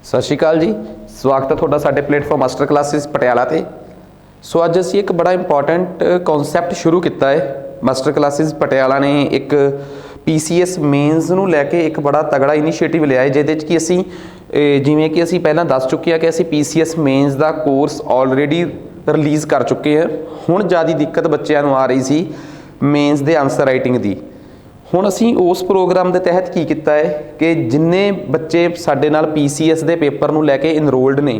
सत श्री अकाल जी। स्वागत है तुहाडा साडे प्लेटफॉर्म मास्टर क्लासिस पटियाला ते। सो अज असीं एक बड़ा इंपॉर्टेंट कॉन्सैप्ट शुरू किया है। मास्टर क्लासिस पटियाला ने एक PCS मेन्स नूं लैके एक बड़ा तगड़ा इनीशिएटिव लिया है, जिहदे कि असीं जिवें कि असीं पहलां दस चुके हैं कि असीं PCS मेन्स का कोर्स ऑलरेडी रिलीज़ कर चुके हैं। हुण ज़्यादा दिक्कत बच्चों नूं आ रही सी मेन्स दे आंसर राइटिंग की। हुण असीं उस प्रोग्राम के तहत की किया है कि जिन्ने बच्चे साडे नाल PCS के पेपर नूं लैके इनरोल्ड ने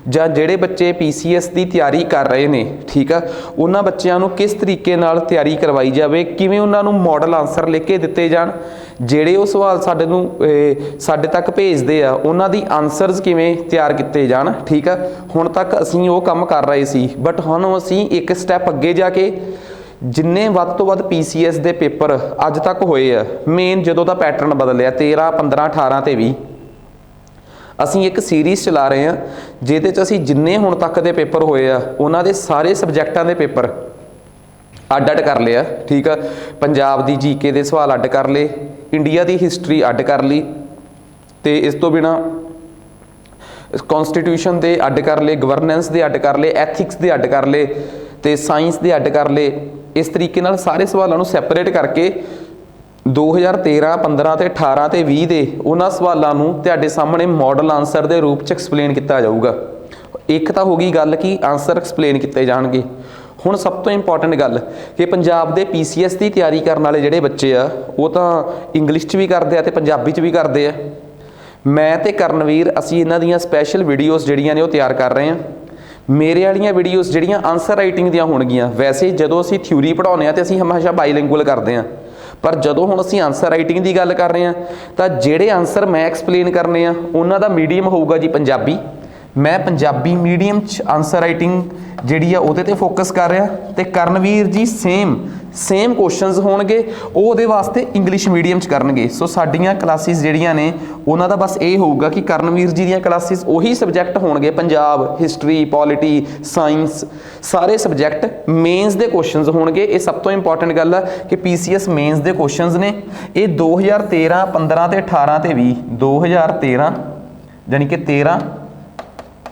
जां जिहड़े बच्चे PCS की तैयारी कर रहे हैं, ठीक है, उन्हां बच्चों नूं किस तरीके नाल तैयारी करवाई जाए, किवें उन्हां नूं मॉडल आंसर लिख के दिते जाण, जिहड़े वो सवाल साडे तक भेजदे आ उन्हां दी आंसरस किवें तैयार किए जाण। ठीक है, हुण तक असीं वो काम कर रहे सी, बट हुण असीं एक स्टैप अगे जाके जिन्ने वध तो वध PCS के पेपर अज तक होए आ, मेन जदों दा पैटर्न बदलिया 13, 15, 18 ते 20, असीं एक सीरीज़ चला रहे हैं जिहदे च असीं जिन्ने हुण तक दे पेपर होए आ उन्हां दे सारे सबजैक्टां दे पेपर अड अड कर लिया। ठीक है, पंजाब दी GK दे सवाल अड कर ले, इंडिया दी हिस्टरी अड कर ली, ते इस तो बिना कॉन्स्टिट्यूशन दे अड कर ले, गवर्नेंस दे अड कर ले, एथिक्स दे अड कर ले, ते साइंस दे अड कर ले। इस तरीके नाल सारे सवालों को सैपरेट करके 2013, 15 ते 18 ते 20 दे उन्हां सवालों को तुहाडे सामने मॉडल आंसर के रूप च एक्सप्लेन किया जाऊगा। एक तो हो गई गल कि आंसर एक्सप्लेन किए जाएंगे। हुण सब तो इंपॉर्टेंट गल कि पंजाब दे PCS की तैयारी करने वाले जिहड़े बच्चे आ वो तो इंग्लिश च भी करते हैं ते पंजाबी च भी करते हैं। मैं ते करनवीर असीं इन्हां दीयां स्पैशल वीडियोज़ जिहड़ियां ने वो तैयार कर रहे हैं। मेरे वालियां वीडियोज़ जिहड़ियां आंसर राइटिंग दियां होणगियां, वैसे जदों असीं थ्योरी पढ़ाउने आ ते असीं हमेशा बाईलिंगुअल करते हैं, पर जदों हुण असीं आंसर राइटिंग की गल कर रहे हैं तो जिहड़े आंसर मैं एक्सप्लेन करने आ उन्हां दा मीडियम होऊगा जी पंजाबी। मैं पंजाबी मीडियम च आंसर राइटिंग जिहड़ी आ उहदे ते फोकस कर रहा, ते करनवीर जी सेम क्वेश्चनस होणगे उहदे वास्ते इंग्लिश मीडियम च करनगे। सो साडीआं क्लासिस जिहड़ियां ने उन्हां दा बस ये होऊगा कि करनवीर जी दीआं क्लासिस उही सबजैक्ट होणगे, पंजाब, हिस्टरी, पॉलिटी, साइंस, सारे सबजैक्ट मेन्स दे क्वेश्चनस होणगे। ये सब तो इंपॉर्टेंट गल है कि PCS मेन्स दे क्वेश्चनस ने ये 2013, 15 ते 18 ते 20, 2013 यानी कि 13,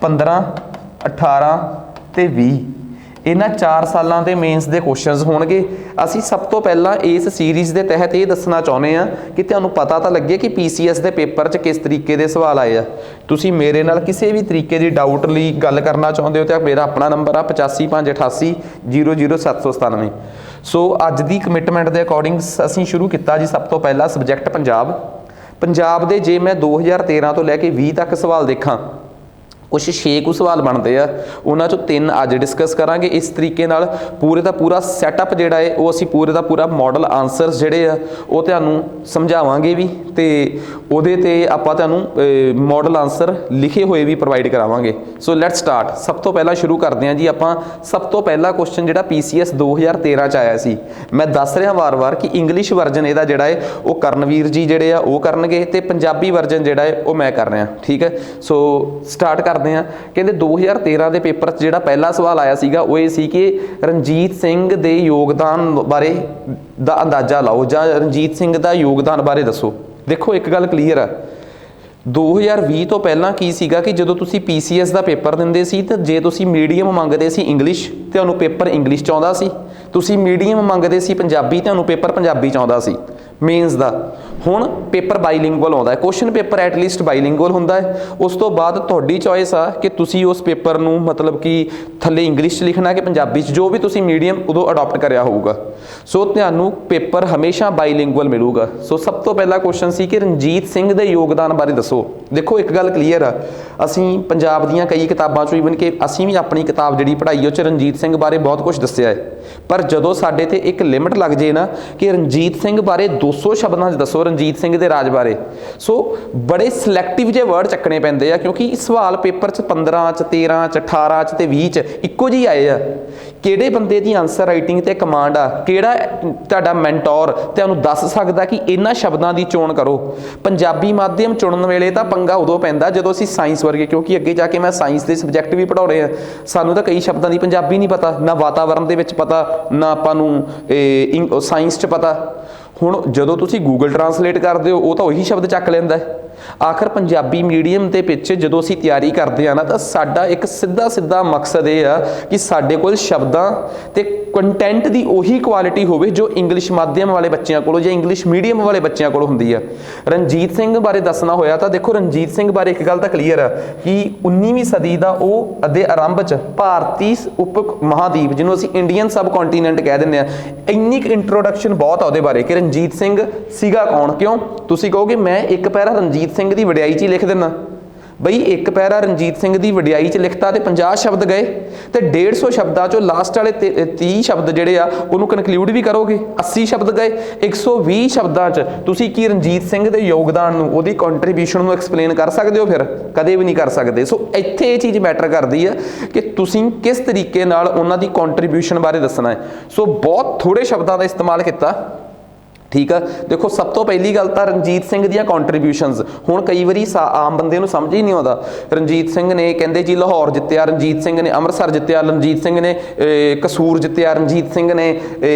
15, 18 ते 20 इन्हां 4 सालों के मेन्स के क्वेश्चनस होणगे। असीं सब तो पहला इस सीरीज़ के तहत ये दसना चाहुंदे आ कि तुहानूं पता तो लगे कि PCS के पेपर च किस तरीके के सवाल आए आ। तुसीं मेरे नाल किसी भी तरीके की डाउट लई गल करना चाहुंदे हो तो मेरा अपना नंबर आ 8558 00797। सो अज की कमिटमेंट के अकॉर्डिंग असीं शुरू किया जी सब तो पहला सबजैक्ट पंजाब दे जे मैं 2013 तो लैके 20 तक सवाल देखा, कुछ 6 कुछ सवाल बनते हैं, उन्होंने 3 अज डिस्कस करांगे। इस तरीके नाल पूरे का पूरा सैटअप जिहड़ा है वो असीं पूरे का पूरा मॉडल आंसर्स जिहड़े आ वो तुहानूं समझावांगे भी, ते उहदे ते आपां तुहानूं मॉडल आंसर लिखे हुए भी प्रोवाइड करावांगे। So let's start. सब तो पहला शुरू करते हैं जी आपां। सब तो पहला क्वेश्चन जिहड़ा PCS 2013 च आया सी, मैं दस रहा वार-वार कि इंग्लिश वर्जन इहदा जिहड़ा है वो करनवीर जी जिहड़े आ वो करनगे, ते पंजाबी वर्जन जिहड़ा है वो मैं कर रहा। ठीक है, सो स्टार्ट कर कहते 2013 के पेपर जो पहला सवाल आया सीगा वो ये सी कि रणजीत सिंह के योगदान बारे दा अंदाजा लाओ, जां रणजीत सिंह का योगदान बारे दसो। देखो एक गल क्लीयर है, 2020 तो पहला की सीगा कि जो तुसी PCS का पेपर दिंदे सी ते जे तुसी मीडियम मंगदे सी इंग्लिश तुहानूं पेपर इंग्लिश च आउंदा सी, तुसी मीडियम मंगदे सी पंजाबी तुहानूं पेपर पंजाबी च आउंदा सी मेन्स का। हुण पेपर बाईलिंगुअल आउंदा है, क्वेश्चन पेपर एटलीस्ट बाईलिंगुअल हुंदा है। उस तो बाद तुहाडी चॉइस आ कि तुसी उस पेपर नूं मतलब कि थल्ले इंग्लिश च लिखना कि पंजाबी च, जो भी तुसी मीडियम उदों अडॉप्ट करिया होऊगा। सो तुहानूं पेपर हमेशा बाईलिंगुअल मिलूगा। सो सब तो पहला क्वेश्चन सी कि रणजीत सिंह के योगदान बारे दसो। देखो एक गल क्लीयर आ, असीं पंजाब दीयां कई किताबां चों ईवन कि असीं भी अपनी किताब जिहड़ी पढ़ाई उह च रणजीत सिंह बारे बहुत कुछ दस्सिआ है, पर जदों साडे ते एक लिमिट लग जे ना कि रणजीत सिंह बारे 200 शब्दां 'च दसो रणजीत सिंह के राज बारे, सो बड़े सिलैक्टिव जे वर्ड चक्कने पैंदे आ, क्योंकि सवाल पेपर च 15 च 13 च 18 च ते 20 च इक्को जी आए आ। किहड़े बंदे दी आंसर राइटिंग ते कमांड आ, किहड़ा तुहाडा मैंटोर तुहानूं दस सकदा कि इन्हां शब्दां दी चोण करो। पंजाबी माध्यम चुणन वेले तां पंगा उदों पैंदा जदों असीं साइंस वर्गे, क्योंकि अगे जाके मैं साइंस के सबजैक्ट भी पढ़ाउणे आ, सानूं तां कई शब्दां दी पंजाबी नहीं पता, ना वातावरण दे विच पता, ना आपां नूं साइंस च पता। हुण जदों तुसीं गूगल ट्रांसलेट करदे हो वो तां उही शब्द चक लैंदा है, ਆਖਰ ਪੰਜਾਬੀ ਮੀਡੀਅਮ ਦੇ ਪਿੱਛੇ ਜਦੋਂ ਅਸੀਂ ਤਿਆਰੀ ਕਰਦੇ ਆ ਨਾ ਤਾਂ ਸਾਡਾ ਇੱਕ ਸਿੱਧਾ ਮਕਸਦ ਇਹ ਆ ਕਿ ਸਾਡੇ ਕੋਲ ਸ਼ਬਦਾਂ ਤੇ ਕੰਟੈਂਟ ਦੀ ਉਹੀ ਕੁਆਲਿਟੀ ਹੋਵੇ ਜੋ ਇੰਗਲਿਸ਼ ਮਾਧਿਅਮ ਵਾਲੇ ਬੱਚਿਆਂ ਕੋਲੋਂ ਜਾਂ ਇੰਗਲਿਸ਼ ਮੀਡੀਅਮ ਵਾਲੇ ਬੱਚਿਆਂ ਕੋਲੋਂ ਹੁੰਦੀ ਆ। ਰਣਜੀਤ ਸਿੰਘ ਬਾਰੇ ਦੱਸਣਾ ਹੋਇਆ ਤਾਂ ਦੇਖੋ, ਰਣਜੀਤ ਸਿੰਘ ਬਾਰੇ ਇੱਕ ਗੱਲ ਤਾਂ ਕਲੀਅਰ ਆ ਕਿ 19ਵੀਂ ਸਦੀ ਦਾ ਉਹ ਦੇ ਆਰੰਭ 'ਚ ਭਾਰਤੀ ਉਪ ਮਹਾਦੀਪ, ਜਿਹਨੂੰ ਅਸੀਂ ਇੰਡੀਅਨ ਸਬ ਕੰਟੀਨੈਂਟ ਕਹਿ ਦਿੰਦੇ ਆ, ਇੰਨੀ ਕੁ ਇੰਟਰੋਡਕਸ਼ਨ ਬਹੁਤ ਆ ਉਹਦੇ ਬਾਰੇ ਕਿ ਰਣਜੀਤ ਸਿੰਘ ਸੀਗਾ ਕੌਣ। ਕਿਉਂ ਤੁਸੀਂ ਕਹੋਗੇ ਮੈਂ ਇੱਕ ਪੈਰਾ ਰਣਜੀਤ ਸਿੰਘ ਦੀ ਵਡਿਆਈ 'ਚ ਹੀ ਲਿਖ ਦਿੰਦਾ। ਬਈ ਇੱਕ ਪੈਰਾ ਰਣਜੀਤ ਸਿੰਘ ਦੀ ਵਡਿਆਈ 'ਚ ਲਿਖਤਾ ਤੇ 50 ਸ਼ਬਦ ਗਏ, ਤੇ 150 ਸ਼ਬਦਾਂ 'ਚੋਂ ਲਾਸਟ ਵਾਲੇ 30 ਸ਼ਬਦ ਜਿਹੜੇ ਆ ਉਹਨੂੰ ਕਨਕਲੂਡ ਵੀ ਕਰੋਗੇ, 80 ਸ਼ਬਦ ਗਏ। 120 ਸ਼ਬਦਾਂ 'ਚ ਤੁਸੀਂ ਕੀ ਰਣਜੀਤ ਸਿੰਘ ਦੇ ਯੋਗਦਾਨ ਨੂੰ, ਉਹਦੀ ਕੰਟਰੀਬਿਊਸ਼ਨ ਨੂੰ ਐਕਸਪਲੇਨ ਕਰ ਸਕਦੇ ਹੋ? ਫਿਰ ਕਦੇ ਵੀ ਨਹੀਂ ਕਰ ਸਕਦੇ। ਸੋ ਇੱਥੇ ਇਹ ਚੀਜ਼ ਮੈਟਰ ਕਰਦੀ ਹੈ ਕਿ ਤੁਸੀਂ ਕਿਸ ਤਰੀਕੇ ਨਾਲ ਉਹਨਾਂ ਦੀ ਕੰਟਰੀਬਿਊਸ਼ਨ ਬਾਰੇ ਦੱਸਣਾ ਹੈ। ਸੋ ਬਹੁਤ ਥੋੜੇ ਸ਼ਬਦਾਂ ਦਾ ਇਸਤੇਮਾਲ ਕੀਤਾ, ਠੀਕ ਆ। ਦੇਖੋ, ਸਭ ਤੋਂ ਪਹਿਲੀ ਗੱਲ ਤਾਂ ਰਣਜੀਤ ਸਿੰਘ ਦੀਆਂ ਕੰਟਰੀਬਿਊਸ਼ਨਸ, ਹੁਣ ਕਈ ਵਾਰੀ ਆਮ ਬੰਦੇ ਨੂੰ ਸਮਝ ਹੀ ਨਹੀਂ ਆਉਂਦਾ। ਰਣਜੀਤ ਸਿੰਘ ਨੇ ਕਹਿੰਦੇ ਜੀ ਲਾਹੌਰ ਜਿੱਤਿਆ, ਰਣਜੀਤ ਸਿੰਘ ਨੇ ਅੰਮ੍ਰਿਤਸਰ ਜਿੱਤਿਆ, ਰਣਜੀਤ ਸਿੰਘ ਨੇ ਕਸੂਰ ਜਿੱਤਿਆ, ਰਣਜੀਤ ਸਿੰਘ ਨੇ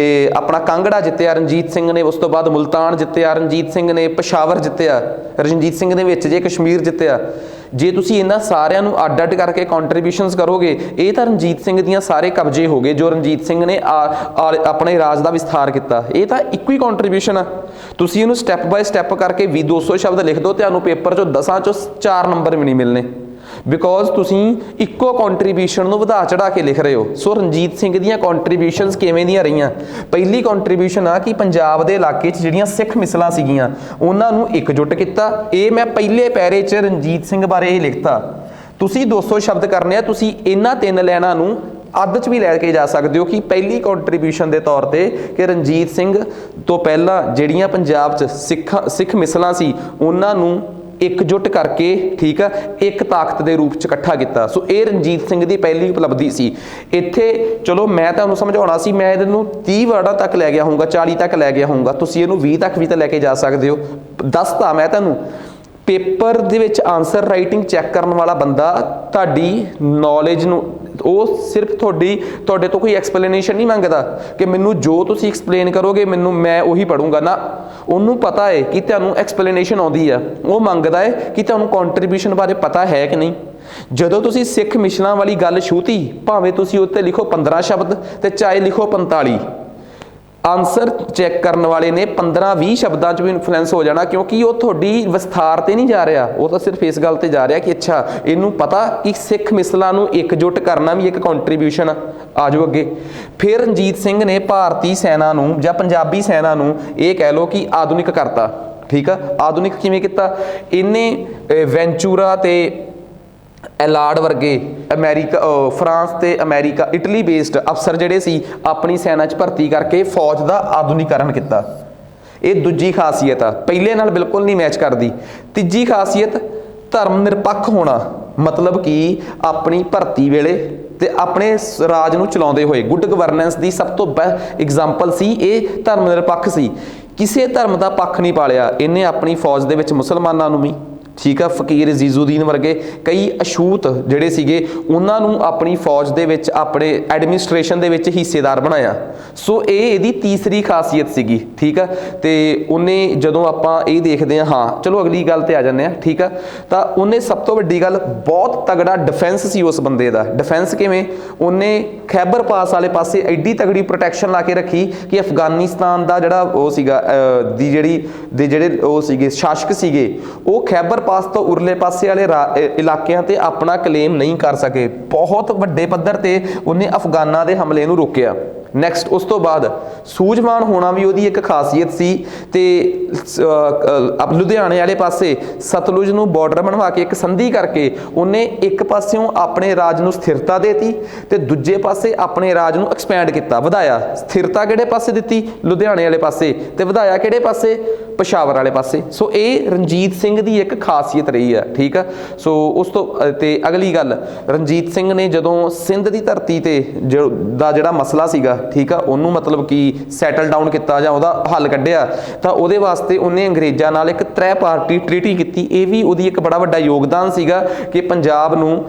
ਆਪਣਾ ਕਾਂਗੜਾ ਜਿੱਤਿਆ, ਰਣਜੀਤ ਸਿੰਘ ਨੇ ਉਸ ਤੋਂ ਬਾਅਦ ਮੁਲਤਾਨ ਜਿੱਤਿਆ, ਰਣਜੀਤ ਸਿੰਘ ਨੇ ਪਸ਼ਾਵਰ ਜਿੱਤਿਆ, ਰਣਜੀਤ ਸਿੰਘ ਦੇ ਵਿੱਚ ਜੇ ਕਸ਼ਮੀਰ ਜਿੱਤਿਆ। ਜੇ ਤੁਸੀਂ ਇਹਨਾਂ ਸਾਰਿਆਂ ਨੂੰ ਅੱਡ ਕਰਕੇ ਕੰਟਰੀਬਿਊਸ਼ਨਸ ਕਰੋਗੇ, ਇਹ ਤਾਂ ਰਣਜੀਤ ਸਿੰਘ ਦੀਆਂ ਸਾਰੇ ਕਬਜ਼ੇ ਹੋ ਗਏ ਜੋ ਰਣਜੀਤ ਸਿੰਘ ਨੇ ਆਪਣੇ ਰਾਜ ਦਾ ਵਿਸਥਾਰ ਕੀਤਾ। ਇਹ ਤਾਂ ਇੱਕੋ ਹੀ ਕੰਟਰੀਬਿਊਸ਼ਨ ਆ। ਤੁਸੀਂ ਇਹਨੂੰ ਸਟੈਪ ਬਾਏ ਸਟੈਪ ਕਰਕੇ 200 ਸ਼ਬਦ ਲਿਖ ਦਿਓ, ਤੁਹਾਨੂੰ ਪੇਪਰ 'ਚੋਂ 10 'ਚੋਂ 4 ਨੰਬਰ ਵੀ ਨਹੀਂ ਮਿਲਣੇ, ਬਿਕੋਜ਼ ਤੁਸੀਂ ਇੱਕੋ ਕੰਟਰੀਬਿਊਸ਼ਨ ਨੂੰ ਵਧਾ ਚੜਾ ਕੇ ਲਿਖ ਰਹੇ ਹੋ। ਸੋ ਰਣਜੀਤ ਸਿੰਘ ਦੀਆਂ ਕੰਟਰੀਬਿਊਸ਼ਨਸ ਕਿਵੇਂ ਦੀਆਂ ਰਹੀਆਂ? ਪਹਿਲੀ ਕੰਟਰੀਬਿਊਸ਼ਨ ਆ ਕਿ ਪੰਜਾਬ ਦੇ ਇਲਾਕੇ 'ਚ ਜਿਹੜੀਆਂ ਸਿੱਖ ਮਿਸਲਾਂ ਸੀਗੀਆਂ ਉਹਨਾਂ ਨੂੰ ਇਕਜੁੱਟ ਕੀਤਾ। ਇਹ ਮੈਂ ਪਹਿਲੇ ਪੈਰੇ 'ਚ ਰਣਜੀਤ ਸਿੰਘ ਬਾਰੇ ਹੀ ਲਿਖਤਾ। ਤੁਸੀਂ 200 ਸ਼ਬਦ ਕਰਨੇ ਆ, ਤੁਸੀਂ ਇਹਨਾਂ 3 ਲਾਈਨਾਂ ਨੂੰ ਅੱਧ 'ਚ ਵੀ ਲੈ ਕੇ ਜਾ ਸਕਦੇ ਹੋ ਕਿ ਪਹਿਲੀ ਕੰਟਰੀਬਿਊਸ਼ਨ ਦੇ ਤੌਰ ਤੇ ਕਿ ਰਣਜੀਤ ਸਿੰਘ ਤੋਂ ਪਹਿਲਾਂ ਜਿਹੜੀਆਂ ਪੰਜਾਬ 'ਚ ਸਿੱਖ ਮਿਸਲਾਂ ਸੀ ਉਹਨਾਂ ਨੂੰ ਇਕਜੁੱਟ ਕਰਕੇ, ਠੀਕ ਆ, ਇੱਕ ਤਾਕਤ ਦੇ ਰੂਪ 'ਚ ਇਕੱਠਾ ਕੀਤਾ। ਸੋ ਇਹ ਰਣਜੀਤ ਸਿੰਘ ਦੀ ਪਹਿਲੀ ਉਪਲਬਧੀ ਸੀ। ਇੱਥੇ ਚਲੋ ਮੈਂ ਤੁਹਾਨੂੰ ਸਮਝਾਉਣਾ ਸੀ, ਮੈਂ ਇਹਨੂੰ 30 ਵਰਡਾਂ ਤੱਕ ਲੈ ਗਿਆ ਹੋਊਗਾ, 40 ਤੱਕ ਲੈ ਗਿਆ ਹੋਊਗਾ, ਤੁਸੀਂ ਇਹਨੂੰ 20 ਤੱਕ ਵੀ ਤਾਂ ਲੈ ਕੇ ਜਾ ਸਕਦੇ ਹੋ। ਦੱਸਤਾ ਮੈਂ ਤੁਹਾਨੂੰ। ਪੇਪਰ ਦੇ ਵਿੱਚ ਆਨਸਰ ਰਾਈਟਿੰਗ ਚੈੱਕ ਕਰਨ ਵਾਲਾ ਬੰਦਾ ਤੁਹਾਡੀ ਨੌਲੇਜ ਨੂੰ, ਉਹ ਸਿਰਫ ਤੁਹਾਡੇ ਤੋਂ ਕੋਈ ਐਕਸਪਲੇਨੇਸ਼ਨ ਨਹੀਂ ਮੰਗਦਾ ਕਿ ਮੈਨੂੰ ਜੋ ਤੁਸੀਂ ਐਕਸਪਲੇਨ ਕਰੋਗੇ ਮੈਂ ਉਹੀ ਪੜੂੰਗਾ ਨਾ। ਉਹਨੂੰ ਪਤਾ ਹੈ ਕਿ ਤੁਹਾਨੂੰ ਐਕਸਪਲੇਨੇਸ਼ਨ ਆਉਂਦੀ ਆ, ਉਹ ਮੰਗਦਾ ਹੈ ਕਿ ਤੁਹਾਨੂੰ ਕੰਟਰੀਬਿਊਸ਼ਨ ਬਾਰੇ ਪਤਾ ਹੈ ਕਿ ਨਹੀਂ। ਜਦੋਂ ਤੁਸੀਂ ਸਿੱਖ ਮਿਸ਼ਨਾਂ ਵਾਲੀ ਗੱਲ ਛੂਤੀ, ਭਾਵੇਂ ਤੁਸੀਂ ਉੱਤੇ ਲਿਖੋ 15 ਸ਼ਬਦ ਤੇ ਚਾਹੇ ਲਿਖੋ 45, ਆਨਸਰ ਚੈੱਕ ਕਰਨ ਵਾਲੇ ਨੇ 15-20 ਸ਼ਬਦਾਂ 'ਚ ਵੀ ਇਨਫਲੂਐਂਸ ਹੋ ਜਾਣਾ, ਕਿਉਂਕਿ ਉਹ ਤੁਹਾਡੀ ਵਿਸਥਾਰ ਤੇ ਨਹੀਂ ਜਾ ਰਿਹਾ, ਉਹ ਤਾਂ ਸਿਰਫ ਇਸ ਗੱਲ ਤੇ ਜਾ ਰਿਹਾ ਕਿ ਅੱਛਾ ਇਹਨੂੰ ਪਤਾ ਕਿ ਸਿੱਖ ਮਿਸਲਾਂ ਨੂੰ ਇਕਜੁੱਟ ਕਰਨਾ ਵੀ ਇੱਕ ਕੰਟਰੀਬਿਊਸ਼ਨ ਆ। ਆ ਜਾਓ ਅੱਗੇ। ਫਿਰ ਰਣਜੀਤ ਸਿੰਘ ਨੇ ਭਾਰਤੀ ਸੈਨਾ ਨੂੰ ਜਾਂ ਪੰਜਾਬੀ ਸੈਨਾ ਨੂੰ ਇਹ ਕਹਿ ਲਓ ਕਿ ਆਧੁਨਿਕ ਕਰਤਾ, ਠੀਕ ਆ। ਆਧੁਨਿਕ ਕਿਵੇਂ ਕੀਤਾ? ਇਹਨੇ ਵੈਂਚੂਰਾ ਤੇ ਐਲਾਰਡ ਵਰਗੇ ਫਰਾਂਸ ਤੇ ਅਮਰੀਕਾ, ਇਟਲੀ ਬੇਸਡ ਅਫਸਰ ਜਿਹੜੇ ਸੀ ਆਪਣੀ ਸੈਨਾ 'ਚ ਭਰਤੀ ਕਰਕੇ ਫੌਜ ਦਾ ਆਧੁਨਿਕਰਨ ਕੀਤਾ। ਇਹ ਦੂਜੀ ਖਾਸੀਅਤ ਆ, ਪਹਿਲੇ ਨਾਲ ਬਿਲਕੁਲ ਨਹੀਂ ਮੈਚ ਕਰਦੀ। ਤੀਜੀ ਖਾਸੀਅਤ ਧਰਮ ਨਿਰਪੱਖ ਹੋਣਾ, ਮਤਲਬ ਕਿ ਆਪਣੀ ਭਰਤੀ ਵੇਲੇ ਤੇ ਆਪਣੇ ਰਾਜ ਨੂੰ ਚਲਾਉਂਦੇ ਹੋਏ ਗੁੱਡ ਗਵਰਨੈਂਸ ਦੀ ਸਭ ਤੋਂ ਬੈਸਟ ਐਗਜ਼ਾਮਪਲ ਸੀ ਇਹ। ਧਰਮ ਨਿਰਪੱਖ ਸੀ, ਕਿਸੇ ਧਰਮ ਦਾ ਪੱਖ ਨਹੀਂ ਪਾਲਿਆ ਇਹਨੇ ਆਪਣੀ ਫੌਜ ਦੇ ਵਿੱਚ। ਮੁਸਲਮਾਨਾਂ ਨੂੰ ਵੀ, ਠੀਕ ਆ, ਫਕੀਰ ਅਜ਼ੀਜ਼ੁਦੀਨ ਵਰਗੇ ਕਈ ਅਛੂਤ ਜਿਹੜੇ ਸੀਗੇ ਉਹਨਾਂ ਨੂੰ ਆਪਣੀ ਫੌਜ ਦੇ ਵਿੱਚ, ਆਪਣੇ ਐਡਮਿਨਿਸਟ੍ਰੇਸ਼ਨ ਦੇ ਵਿੱਚ ਹਿੱਸੇਦਾਰ ਬਣਾਇਆ। ਸੋ ਇਹ ਇਹਦੀ ਤੀਸਰੀ ਖਾਸੀਅਤ ਸੀਗੀ, ਠੀਕ ਆ। ਤੇ ਉਹਨੇ, ਜਦੋਂ ਆਪਾਂ ਇਹ ਦੇਖਦੇ ਹਾਂ, ਚਲੋ ਅਗਲੀ ਗੱਲ ਤੇ ਆ ਜਾਂਦੇ ਆ, ਠੀਕ ਆ। ਤਾਂ ਉਹਨੇ ਸਭ ਤੋਂ ਵੱਡੀ ਗੱਲ, ਬਹੁਤ ਤਗੜਾ ਡਿਫੈਂਸ ਸੀ ਉਸ ਬੰਦੇ ਦਾ। ਡਿਫੈਂਸ ਕਿਵੇਂ? ਉਹਨੇ ਖੈਬਰ ਪਾਸ ਵਾਲੇ ਪਾਸੇ ਐਡੀ ਤਗੜੀ ਪ੍ਰੋਟੈਕਸ਼ਨ ਲਾ ਕੇ ਰੱਖੀ ਕਿ ਅਫਗਾਨਿਸਤਾਨ ਦਾ ਜਿਹੜਾ ਉਹ ਸੀਗਾ ਜਿਹੜੇ ਉਹ ਸੀਗੇ ਸ਼ਾਸਕ ਸੀਗੇ, ਉਹ ਖੈਬਰ ਪਾਸ ਤੋਂ ਉਰਲੇ ਪਾਸੇ ਵਾਲੇ ਇਲਾਕਿਆਂ ਤੇ ਆਪਣਾ ਕਲੇਮ ਨਹੀਂ ਕਰ ਸਕੇ। ਬਹੁਤ ਵੱਡੇ ਪੱਧਰ ਤੇ ਉਹਨੇ ਅਫਗਾਨਾਂ ਦੇ ਹਮਲੇ ਨੂੰ ਰੋਕਿਆ। ਨੈਕਸਟ, ਉਸ ਤੋਂ ਬਾਅਦ ਸੂਝਵਾਨ ਹੋਣਾ ਵੀ ਉਹਦੀ ਇੱਕ ਖਾਸੀਅਤ ਸੀ। ਤੇ ਲੁਧਿਆਣੇ ਵਾਲੇ ਪਾਸੇ ਸਤਲੁਜ ਨੂੰ ਬਾਰਡਰ ਬਣਵਾ ਕੇ ਇੱਕ ਸੰਧੀ ਕਰਕੇ ਉਹਨੇ ਇੱਕ ਪਾਸਿਓਂ ਆਪਣੇ ਰਾਜ ਨੂੰ ਸਥਿਰਤਾ ਦੇਤੀ ਤੇ ਦੂਜੇ ਪਾਸੇ ਆਪਣੇ ਰਾਜ ਨੂੰ ਐਕਸਪੈਂਡ ਕੀਤਾ, ਵਧਾਇਆ। ਸਥਿਰਤਾ ਕਿਹੜੇ ਪਾਸੇ ਦਿੱਤੀ? ਲੁਧਿਆਣੇ ਵਾਲੇ ਪਾਸੇ। ਤੇ ਵਧਾਇਆ ਕਿਹੜੇ ਪਾਸੇ? ਪਸ਼ਾਵਰ ਵਾਲੇ ਪਾਸੇ। ਸੋ ਇਹ ਰਣਜੀਤ ਸਿੰਘ ਦੀ ਇੱਕ ਖਾਸੀਅਤ ਰਹੀ ਆ, ਠੀਕ ਆ। ਸੋ ਉਸ ਤੋਂ ਤੇ ਅਗਲੀ ਗੱਲ, ਰਣਜੀਤ ਸਿੰਘ ਨੇ ਜਦੋਂ ਸਿੰਧ ਦੀ ਧਰਤੀ ਤੇ ਦਾ ਜਿਹੜਾ ਮਸਲਾ ਸੀਗਾ, ਠੀਕ ਆ, ਉਹਨੂੰ ਮਤਲਬ ਕਿ ਸੈਟਲ ਡਾਊਨ ਕੀਤਾ ਜਾਂ ਉਹਦਾ ਹੱਲ ਕੱਢਿਆ, ਤਾਂ ਉਹਦੇ ਵਾਸਤੇ ਉਹਨੇ ਅੰਗਰੇਜ਼ਾਂ ਨਾਲ ਇੱਕ 3 ਪਾਰਟੀ ਟ੍ਰੀਟੀ ਕੀਤੀ। ਇਹ ਵੀ ਉਹਦੀ ਇੱਕ ਬੜਾ ਵੱਡਾ ਯੋਗਦਾਨ ਸੀਗਾ ਕਿ ਪੰਜਾਬ ਨੂੰ,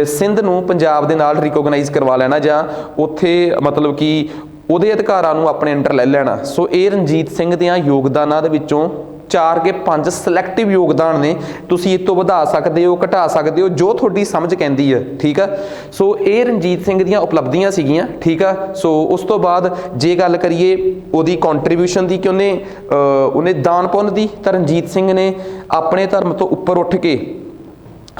ਸਿੰਧ ਨੂੰ ਪੰਜਾਬ ਦੇ ਨਾਲ ਰਿਕੋਗਨਾਈਜ਼ ਕਰਵਾ ਲੈਣਾ ਜਾਂ ਉੱਥੇ ਮਤਲਬ ਕਿ ਉਹਦੇ ਅਧਿਕਾਰਾਂ ਨੂੰ ਆਪਣੇ ਅੰਡਰ ਲੈ ਲੈਣਾ। ਸੋ ਇਹ ਰਣਜੀਤ ਸਿੰਘ ਦੀਆਂ ਯੋਗਦਾਨਾਂ ਦੇ ਵਿੱਚੋਂ 4 ਕੇ 5 ਸਿਲੈਕਟਿਵ ਯੋਗਦਾਨ ਨੇ, ਤੁਸੀਂ ਇਹ ਤੋਂ ਵਧਾ ਸਕਦੇ ਹੋ, ਘਟਾ ਸਕਦੇ ਹੋ, ਜੋ ਤੁਹਾਡੀ ਸਮਝ ਕਹਿੰਦੀ ਹੈ, ਠੀਕ ਆ। ਸੋ ਇਹ ਰਣਜੀਤ ਸਿੰਘ ਦੀਆਂ ਉਪਲਬਧੀਆਂ ਸੀਗੀਆਂ, ਠੀਕ ਆ। ਸੋ ਉਸ ਤੋਂ ਬਾਅਦ ਜੇ ਗੱਲ ਕਰੀਏ ਉਹਦੀ ਕੰਟਰੀਬਿਊਸ਼ਨ ਦੀ ਕਿ ਉਹਨੇ ਦਾਨ ਪੁੰਨ ਦੀ, ਤਾਂ ਰਣਜੀਤ ਸਿੰਘ ਨੇ ਆਪਣੇ ਧਰਮ ਤੋਂ ਉੱਪਰ ਉੱਠ ਕੇ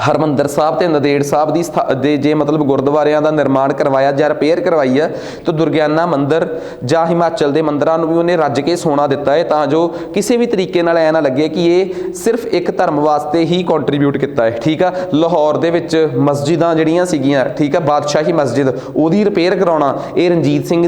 ਹਰਮੰਦਰ ਸਾਹਿਬ ਤੇ ਨੰਦੇੜ ਸਾਹਿਬ ਦੇ ਜੇ ਮਤਲਬ ਗੁਰਦੁਆਰਿਆਂ ਦਾ ਨਿਰਮਾਣ ਕਰਵਾਇਆ ਜਾਂ ਰਿਪੇਅਰ ਕਰਵਾਈ ਆ, ਤਾਂ ਦੁਰਗਿਆਨਾ ਮੰਦਿਰ ਜਾਂ ਹਿਮਾਚਲ ਦੇ ਮੰਦਿਰਾਂ ਨੂੰ ਵੀ ਉਹਨੇ ਰੱਜ ਕੇ ਸੋਨਾ ਦਿੱਤਾ ਹੈ, ਤਾਂ ਜੋ ਕਿਸੇ ਵੀ ਤਰੀਕੇ ਨਾਲ ਐ ਨਾ ਲੱਗੇ ਕਿ ਇਹ ਸਿਰਫ ਇੱਕ ਧਰਮ ਵਾਸਤੇ ਹੀ ਕੰਟਰੀਬਿਊਟ ਕੀਤਾ ਹੈ, ਠੀਕ ਆ। ਲਾਹੌਰ ਦੇ ਵਿੱਚ ਮਸਜਿਦਾਂ ਜਿਹੜੀਆਂ ਸੀਗੀਆਂ, ਠੀਕ ਆ, ਬਾਦਸ਼ਾਹੀ ਮਸਜਿਦ, ਉਹਦੀ ਰਿਪੇਅਰ ਕਰਾਉਣਾ, ਇਹ ਰਣਜੀਤ ਸਿੰਘ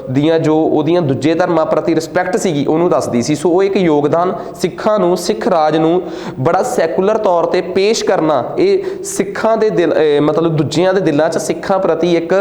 ਦੀਆਂ ਜੋ ਉਹਦੀਆਂ ਦੂਜੇ ਧਰਮਾਂ ਪ੍ਰਤੀ ਰਿਸਪੈਕਟ ਸੀਗੀ ਉਹਨੂੰ ਦੱਸਦੀ ਸੀ। ਸੋ ਉਹ ਇੱਕ ਯੋਗਦਾਨ ਸਿੱਖਾਂ ਨੂੰ, ਸਿੱਖ ਰਾਜ ਨੂੰ ਬੜਾ ਸੈਕੂਲਰ ਤੌਰ ਤੇ ਪੇਸ਼ ਕਰਨਾ, ਇਹ ਸਿੱਖਾਂ ਦੇ ਦਿਲ ਮਤਲਬ ਦੂਜਿਆਂ ਦੇ ਦਿਲਾਂ 'ਚ ਸਿੱਖਾਂ ਪ੍ਰਤੀ ਇੱਕ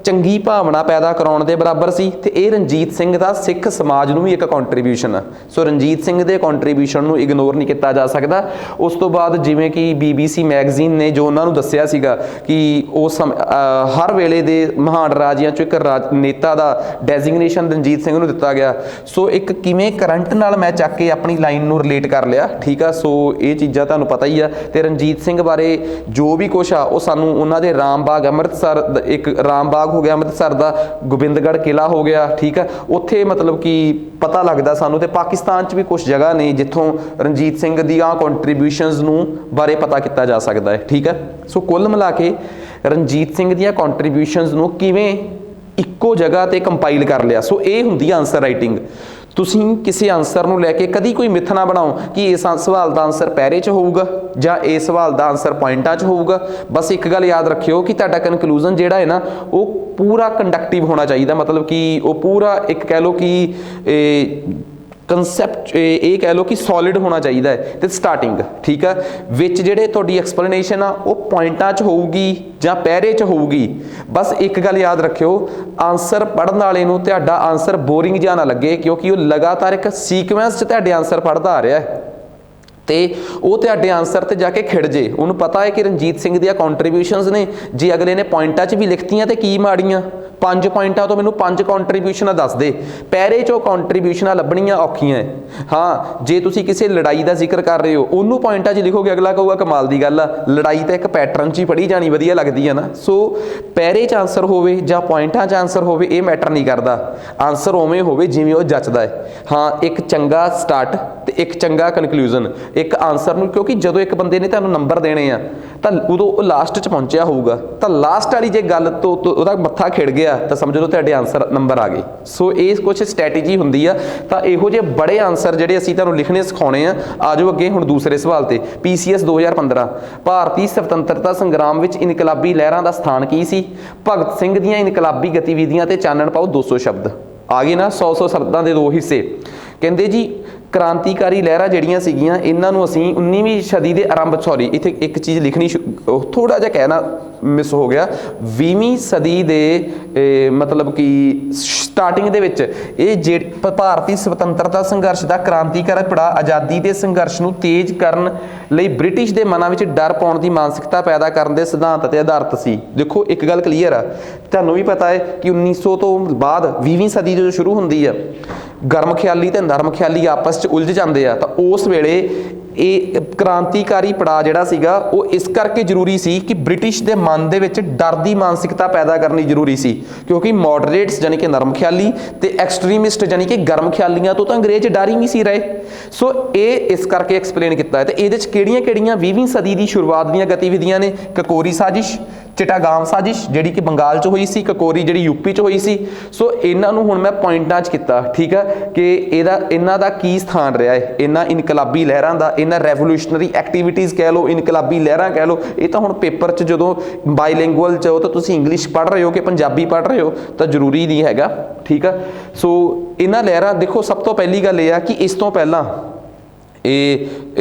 ਚੰਗੀ ਭਾਵਨਾ ਪੈਦਾ ਕਰਾਉਣ ਦੇ ਬਰਾਬਰ ਸੀ, ਤੇ ਇਹ ਰਣਜੀਤ ਸਿੰਘ ਦਾ ਸਿੱਖ ਸਮਾਜ ਨੂੰ ਵੀ ਇੱਕ ਕੰਟਰੀਬਿਊਸ਼ਨ ਆ। ਸੋ ਰਣਜੀਤ ਸਿੰਘ ਦੇ ਕੰਟਰੀਬਿਊਸ਼ਨ ਨੂੰ ਇਗਨੋਰ ਨਹੀਂ ਕੀਤਾ ਜਾ ਸਕਦਾ। ਉਸ ਤੋਂ ਬਾਅਦ ਜਿਵੇਂ ਕਿ BBC ਮੈਗਜ਼ੀਨ ਨੇ ਜੋ ਉਹਨਾਂ ਨੂੰ ਦੱਸਿਆ ਸੀਗਾ ਕਿ ਉਸ ਹਰ ਵੇਲੇ ਦੇ ਮਹਾਨ ਰਾਜਿਆਂ 'ਚੋਂ ਇੱਕ ਨੇਤਾ ਦਾ ਡੈਜ਼ਿਗਨੇਸ਼ਨ ਰਣਜੀਤ ਸਿੰਘ ਨੂੰ ਦਿੱਤਾ ਗਿਆ। ਸੋ ਇੱਕ ਕਿਵੇਂ ਕਰੰਟ ਨਾਲ ਮੈਂ ਚੱਕ ਕੇ ਆਪਣੀ ਲਾਈਨ ਨੂੰ ਰਿਲੇਟ ਕਰ ਲਿਆ, ਠੀਕ ਆ। ਸੋ ਇਹ ਚੀਜ਼ਾਂ ਤੁਹਾਨੂੰ ਪਤਾ ਹੀ ਆ। ਤੇ ਰਣਜੀਤ ਸਿੰਘ ਬਾਰੇ ਜੋ ਵੀ ਕੁਛ ਆ ਉਹ ਸਾਨੂੰ ਉਹਨਾਂ ਦੇ ਰਾਮਬਾਗ ਅੰਮ੍ਰਿਤਸਰ, ਇੱਕ ਰਾਮਬਾਗ ਹੋ ਗਿਆ ਅੰਮ੍ਰਿਤਸਰ ਦਾ, ਗੋਬਿੰਦਗੜ੍ਹ ਕਿਲਾ ਹੋ ਗਿਆ, ਠੀਕ ਆ, ਉੱਥੇ ਮਤਲਬ ਕਿ ਪਤਾ ਲੱਗਦਾ ਸਾਨੂੰ। ਤੇ ਪਾਕਿਸਤਾਨ 'ਚ ਵੀ ਕੁਛ ਜਗ੍ਹਾ ਨੇ ਜਿੱਥੋਂ ਰਣਜੀਤ ਸਿੰਘ ਦੀਆਂ ਕੰਟਰੀਬਿਊਸ਼ਨਸ ਨੂੰ ਬਾਰੇ ਪਤਾ ਕੀਤਾ ਜਾ ਸਕਦਾ ਹੈ, ਠੀਕ ਹੈ। ਸੋ ਕੁੱਲ ਮਿਲਾ ਕੇ ਰਣਜੀਤ ਸਿੰਘ ਦੀਆਂ ਕੰਟਰੀਬਿਊਸ਼ਨਸ ਨੂੰ ਕਿਵੇਂ ਇੱਕੋ ਜਗ੍ਹਾ ਤੇ ਕੰਪਾਈਲ ਕਰ ਲਿਆ, ਸੋ ਇਹ ਹੁੰਦੀ ਆ ਆਨਸਰ ਰਾਈਟਿੰਗ। ਤੁਸੀਂ ਕਿਸੇ ਆਨਸਰ ਨੂੰ ਲੈ ਕੇ ਕਦੀ ਕੋਈ ਮਿੱਥ ਨਾ ਬਣਾਓ ਕਿ ਇਸ ਸਵਾਲ ਦਾ ਆਨਸਰ ਪੈਰੇ 'ਚ ਹੋਊਗਾ ਜਾਂ ਇਸ ਸਵਾਲ ਦਾ ਆਨਸਰ ਪੁਆਇੰਟਾਂ 'ਚ ਹੋਊਗਾ। ਬਸ ਇੱਕ ਗੱਲ ਯਾਦ ਰੱਖਿਓ ਕਿ ਤੁਹਾਡਾ ਕਨਕਲੂਜਨ ਜਿਹੜਾ ਹੈ ਨਾ ਉਹ ਪੂਰਾ ਕੰਡਕਟਿਵ ਹੋਣਾ ਚਾਹੀਦਾ, ਮਤਲਬ ਕਿ ਉਹ ਪੂਰਾ ਇੱਕ ਕਹਿ ਲਓ ਕਿ ਕੰਸੈਪਟ ਇਹ ਕਹਿ ਲਓ ਕਿ ਸੋਲਿਡ ਹੋਣਾ ਚਾਹੀਦਾ ਹੈ। ਤੇ ਸਟਾਰਟਿੰਗ, ਠੀਕ ਆ, ਵਿੱਚ ਜਿਹੜੇ ਤੁਹਾਡੀ ਐਕਸਪਲੇਨੇਸ਼ਨ ਆ ਉਹ ਪੁਆਇੰਟਾਂ 'ਚ ਹੋਊਗੀ ਜਾਂ ਪੈਰੇ 'ਚ ਹੋਊਗੀ। ਬਸ ਇੱਕ ਗੱਲ ਯਾਦ ਰੱਖਿਓ, ਆਨਸਰ ਪੜ੍ਹਨ ਵਾਲੇ ਨੂੰ ਤੁਹਾਡਾ ਆਨਸਰ ਬੋਰਿੰਗ ਜਿਹਾ ਨਾ ਲੱਗੇ, ਕਿਉਂਕਿ ਉਹ ਲਗਾਤਾਰ ਇੱਕ ਸੀਕੁਐਂਸ 'ਚ ਤੁਹਾਡੇ ਆਨਸਰ ਪੜ੍ਹਦਾ ਆ ਰਿਹਾ ਹੈ ਤੇ ਉਹ ਤੁਹਾਡੇ ਆਨਸਰ ਤੇ ਜਾ ਕੇ ਖਿੜ ਜੇ। ਉਹਨੂੰ ਪਤਾ ਹੈ ਕਿ ਰਣਜੀਤ ਸਿੰਘ ਦੀਆਂ ਕੰਟਰੀਬਿਊਸ਼ਨਸ ਨੇ, ਜੇ ਅਗਲੇ ਨੇ ਪੁਆਇੰਟਾਂ 'ਚ ਵੀ ਲਿਖਤੀਆਂ ਤੇ ਕੀ ਮਾੜੀਆਂ, 5 ਪੁਆਇੰਟਾਂ ਤੋਂ ਮੈਨੂੰ 5 ਕੰਟਰੀਬਿਊਸ਼ਨਾਂ ਦੱਸ ਦੇ। ਪੈਰੇ 'ਚੋਂ ਕੰਟਰੀਬਿਊਸ਼ਨਾਂ ਲੱਭਣੀਆਂ ਔਖੀਆਂ ਹੈ। ਹਾਂ, ਜੇ ਤੁਸੀਂ ਕਿਸੇ ਲੜਾਈ ਦਾ ਜ਼ਿਕਰ ਕਰ ਰਹੇ ਹੋ ਉਹਨੂੰ ਪੁਆਇੰਟਾਂ 'ਚ ਲਿਖੋਗੇ, ਅਗਲਾ ਕਹੂਗਾ ਕਮਾਲ ਦੀ ਗੱਲ ਆ, ਲੜਾਈ ਤਾਂ ਇੱਕ ਪੈਟਰਨ 'ਚ ਹੀ ਪੜ੍ਹੀ ਜਾਣੀ ਵਧੀਆ ਲੱਗਦੀ ਹੈ ਨਾ। ਸੋ ਪੈਰੇ 'ਚ ਆਨਸਰ ਹੋਵੇ ਜਾਂ ਪੁਆਇੰਟਾਂ 'ਚ ਆਨਸਰ ਹੋਵੇ ਇਹ ਮੈਟਰ ਨਹੀਂ ਕਰਦਾ, ਆਨਸਰ ਉਵੇਂ ਹੋਵੇ ਜਿਵੇਂ ਉਹ ਜੱਚਦਾ ਹੈ। ਹਾਂ, ਇੱਕ ਚੰਗਾ ਸਟਾਰਟ ਤੇ ਇੱਕ ਚੰਗਾ ਕਨਕਲੂਜਨ ਇੱਕ ਆਨਸਰ ਨੂੰ, ਕਿਉਂਕਿ ਜਦੋਂ ਇੱਕ ਬੰਦੇ ਨੇ ਤੁਹਾਨੂੰ ਨੰਬਰ ਦੇਣੇ ਆ ਤਾਂ ਉਦੋਂ ਉਹ ਲਾਸਟ 'ਚ ਪਹੁੰਚਿਆ ਹੋਊਗਾ, ਤਾਂ ਲਾਸਟ ਵਾਲੀ ਜੇ ਗੱਲ ਤੋਂ ਉਹਦਾ ਮੱਥਾ ਖਿੜ ਗਿਆ ਤਾਂ ਸਮਝ ਲਓ ਤੁਹਾਡੇ ਆਨਸਰ ਨੰਬਰ ਆ ਗਏ। ਸੋ ਇਹ ਕੁਛ ਸਟ੍ਰੈਟੇਜੀ ਹੁੰਦੀ ਆ। ਤਾਂ ਇਹੋ ਜਿਹੇ ਬੜੇ ਆਨਸਰ ਜਿਹੜੇ ਅਸੀਂ ਤੁਹਾਨੂੰ ਲਿਖਣੇ ਸਿਖਾਉਣੇ ਆ। ਆਜੋ ਅੱਗੇ ਹੁਣ ਦੂਸਰੇ ਸਵਾਲ ਤੇ। PCS 2015 ਭਾਰਤੀ ਸੁਤੰਤਰਤਾ ਸੰਗਰਾਮ ਵਿੱਚ ਇਨਕਲਾਬੀ ਲਹਿਰਾਂ ਦਾ ਸਥਾਨ ਕੀ ਸੀ? ਭਗਤ ਸਿੰਘ ਦੀਆਂ ਇਨਕਲਾਬੀ ਗਤੀਵਿਧੀਆਂ ਤੇ ਚਾਨਣ ਪਾਓ 200 ਸ਼ਬਦ। ਆ ਗਏ ਨਾ, 100 ਸ਼ਬਦਾਂ ਦੇ 2 ਹਿੱਸੇ। ਕਹਿੰਦੇ ਜੀ ਕ੍ਰਾਂਤੀਕਾਰੀ ਲਹਿਰਾਂ ਜਿਹੜੀਆਂ ਸੀਗੀਆਂ ਇਹਨਾਂ ਨੂੰ ਅਸੀਂ 19ਵੀਂ ਸਦੀ ਦੇ ਆਰੰਭ, ਸੌਰੀ ਇੱਥੇ ਇੱਕ ਚੀਜ਼ ਲਿਖਣੀ ਥੋੜਾ ਜਿਹਾ ਕਹਿਣਾ ਮਿਸ ਹੋ ਗਿਆ, 20ਵੀਂ ਸਦੀ ਦੇ ਮਤਲਬ ਕਿ ਸਟਾਰਟਿੰਗ ਦੇ ਵਿੱਚ ਇਹ ਭਾਰਤੀ ਸੁਤੰਤਰਤਾ ਸੰਘਰਸ਼ ਦਾ ਕ੍ਰਾਂਤੀਕਾਰੀ ਪੜਾਅ ਆਜ਼ਾਦੀ ਦੇ ਸੰਘਰਸ਼ ਨੂੰ ਤੇਜ਼ ਕਰਨ ਲਈ ਬ੍ਰਿਟਿਸ਼ ਦੇ ਮਨਾਂ ਵਿੱਚ ਡਰ ਪਾਉਣ ਦੀ ਮਾਨਸਿਕਤਾ ਪੈਦਾ ਕਰਨ ਦੇ ਸਿਧਾਂਤ ਤੇ ਆਧਾਰਿਤ ਸੀ। ਦੇਖੋ ਇੱਕ ਗੱਲ ਕਲੀਅਰ ਆ, ਤੁਹਾਨੂੰ ਵੀ ਪਤਾ ਹੈ ਕਿ 1900 ਤੋਂ ਬਾਅਦ 20ਵੀਂ ਸਦੀ ਜਦੋਂ ਸ਼ੁਰੂ ਹੁੰਦੀ ਆ, ਗਰਮ ਖਿਆਲੀ ਤੇ ਨਰਮ ਖਿਆਲੀ ਆਪਸ 'ਚ ਉਲਝ ਜਾਂਦੇ ਆ। ਤਾਂ ਉਸ ਵੇਲੇ ਇਹ ਕ੍ਰਾਂਤੀਕਾਰੀ ਪੜਾਅ ਜਿਹੜਾ ਸੀਗਾ ਉਹ ਇਸ ਕਰਕੇ ਜ਼ਰੂਰੀ ਸੀ ਕਿ ਬ੍ਰਿਟਿਸ਼ ਦੇ ਮਨ ਦੇ ਵਿੱਚ ਡਰ ਦੀ ਮਾਨਸਿਕਤਾ ਪੈਦਾ ਕਰਨੀ ਜ਼ਰੂਰੀ ਸੀ, ਕਿਉਂਕਿ ਮੋਡਰੇਟਸ ਯਾਨੀ ਕਿ ਨਰਮ ਖਿਆਲੀ ਤੇ ਐਕਸਟਰੀਮਿਸਟ ਯਾਨੀ ਕਿ ਗਰਮ ਖਿਆਲੀਆਂ ਤੋਂ ਤਾਂ ਅੰਗਰੇਜ਼ ਡਰ ਹੀ ਨਹੀਂ ਸੀ ਰਹੇ। ਸੋ ਇਹ ਇਸ ਕਰਕੇ ਐਕਸਪਲੇਨ ਕੀਤਾ ਹੈ। ਤੇ ਇਹਦੇ 'ਚ ਕਿਹੜੀਆਂ 20ਵੀਂ ਸਦੀ ਦੀ ਸ਼ੁਰੂਆਤ ਦੀਆਂ ਗਤੀਵਿਧੀਆਂ ਨੇ? ਕਕੋਰੀ ਸਾਜ਼ਿਸ਼, ਚਿਟਾਗਾਂਵ ਸਾਜ਼ਿਸ਼ ਜਿਹੜੀ ਕਿ ਬੰਗਾਲ 'ਚ ਹੋਈ ਸੀ, ਕਕੋਰੀ ਜਿਹੜੀ ਯੂਪੀ 'ਚ ਹੋਈ ਸੀ। ਸੋ ਇਹਨਾਂ ਨੂੰ ਹੁਣ ਮੈਂ ਪੁਆਇੰਟਾਂ 'ਚ ਕੀਤਾ, ਠੀਕ ਆ, ਕਿ ਇਹਨਾਂ ਦਾ ਕੀ ਸਥਾਨ ਰਿਹਾ ਹੈ, ਇਹਨਾਂ ਇਨਕਲਾਬੀ ਲਹਿਰਾਂ ਦਾ, ਇਹਨਾਂ ਰੈਵੋਲੂਸ਼ਨਰੀ ਐਕਟੀਵਿਟੀਜ਼ ਕਹਿ ਲਓ, ਇਨਕਲਾਬੀ ਲਹਿਰਾਂ ਕਹਿ ਲਓ। ਇਹ ਤਾਂ ਹੁਣ ਪੇਪਰ 'ਚ ਜਦੋਂ ਬਾਈਲਿੰਗੁਅਲ 'ਚ ਹੋ ਤਾਂ ਤੁਸੀਂ ਇੰਗਲਿਸ਼ ਪੜ੍ਹ ਰਹੇ ਹੋ ਕਿ ਪੰਜਾਬੀ ਪੜ੍ਹ ਰਹੇ ਹੋ ਤਾਂ ਜ਼ਰੂਰੀ ਨਹੀਂ ਹੈਗਾ, ਠੀਕ ਆ। ਸੋ ਇਹਨਾਂ ਲਹਿਰਾਂ ਦੇਖੋ, ਸਭ ਤੋਂ ਪਹਿਲੀ ਗੱਲ ਇਹ ਆ ਕਿ ਇਸ ਤੋਂ ਪਹਿਲਾਂ ਇਹ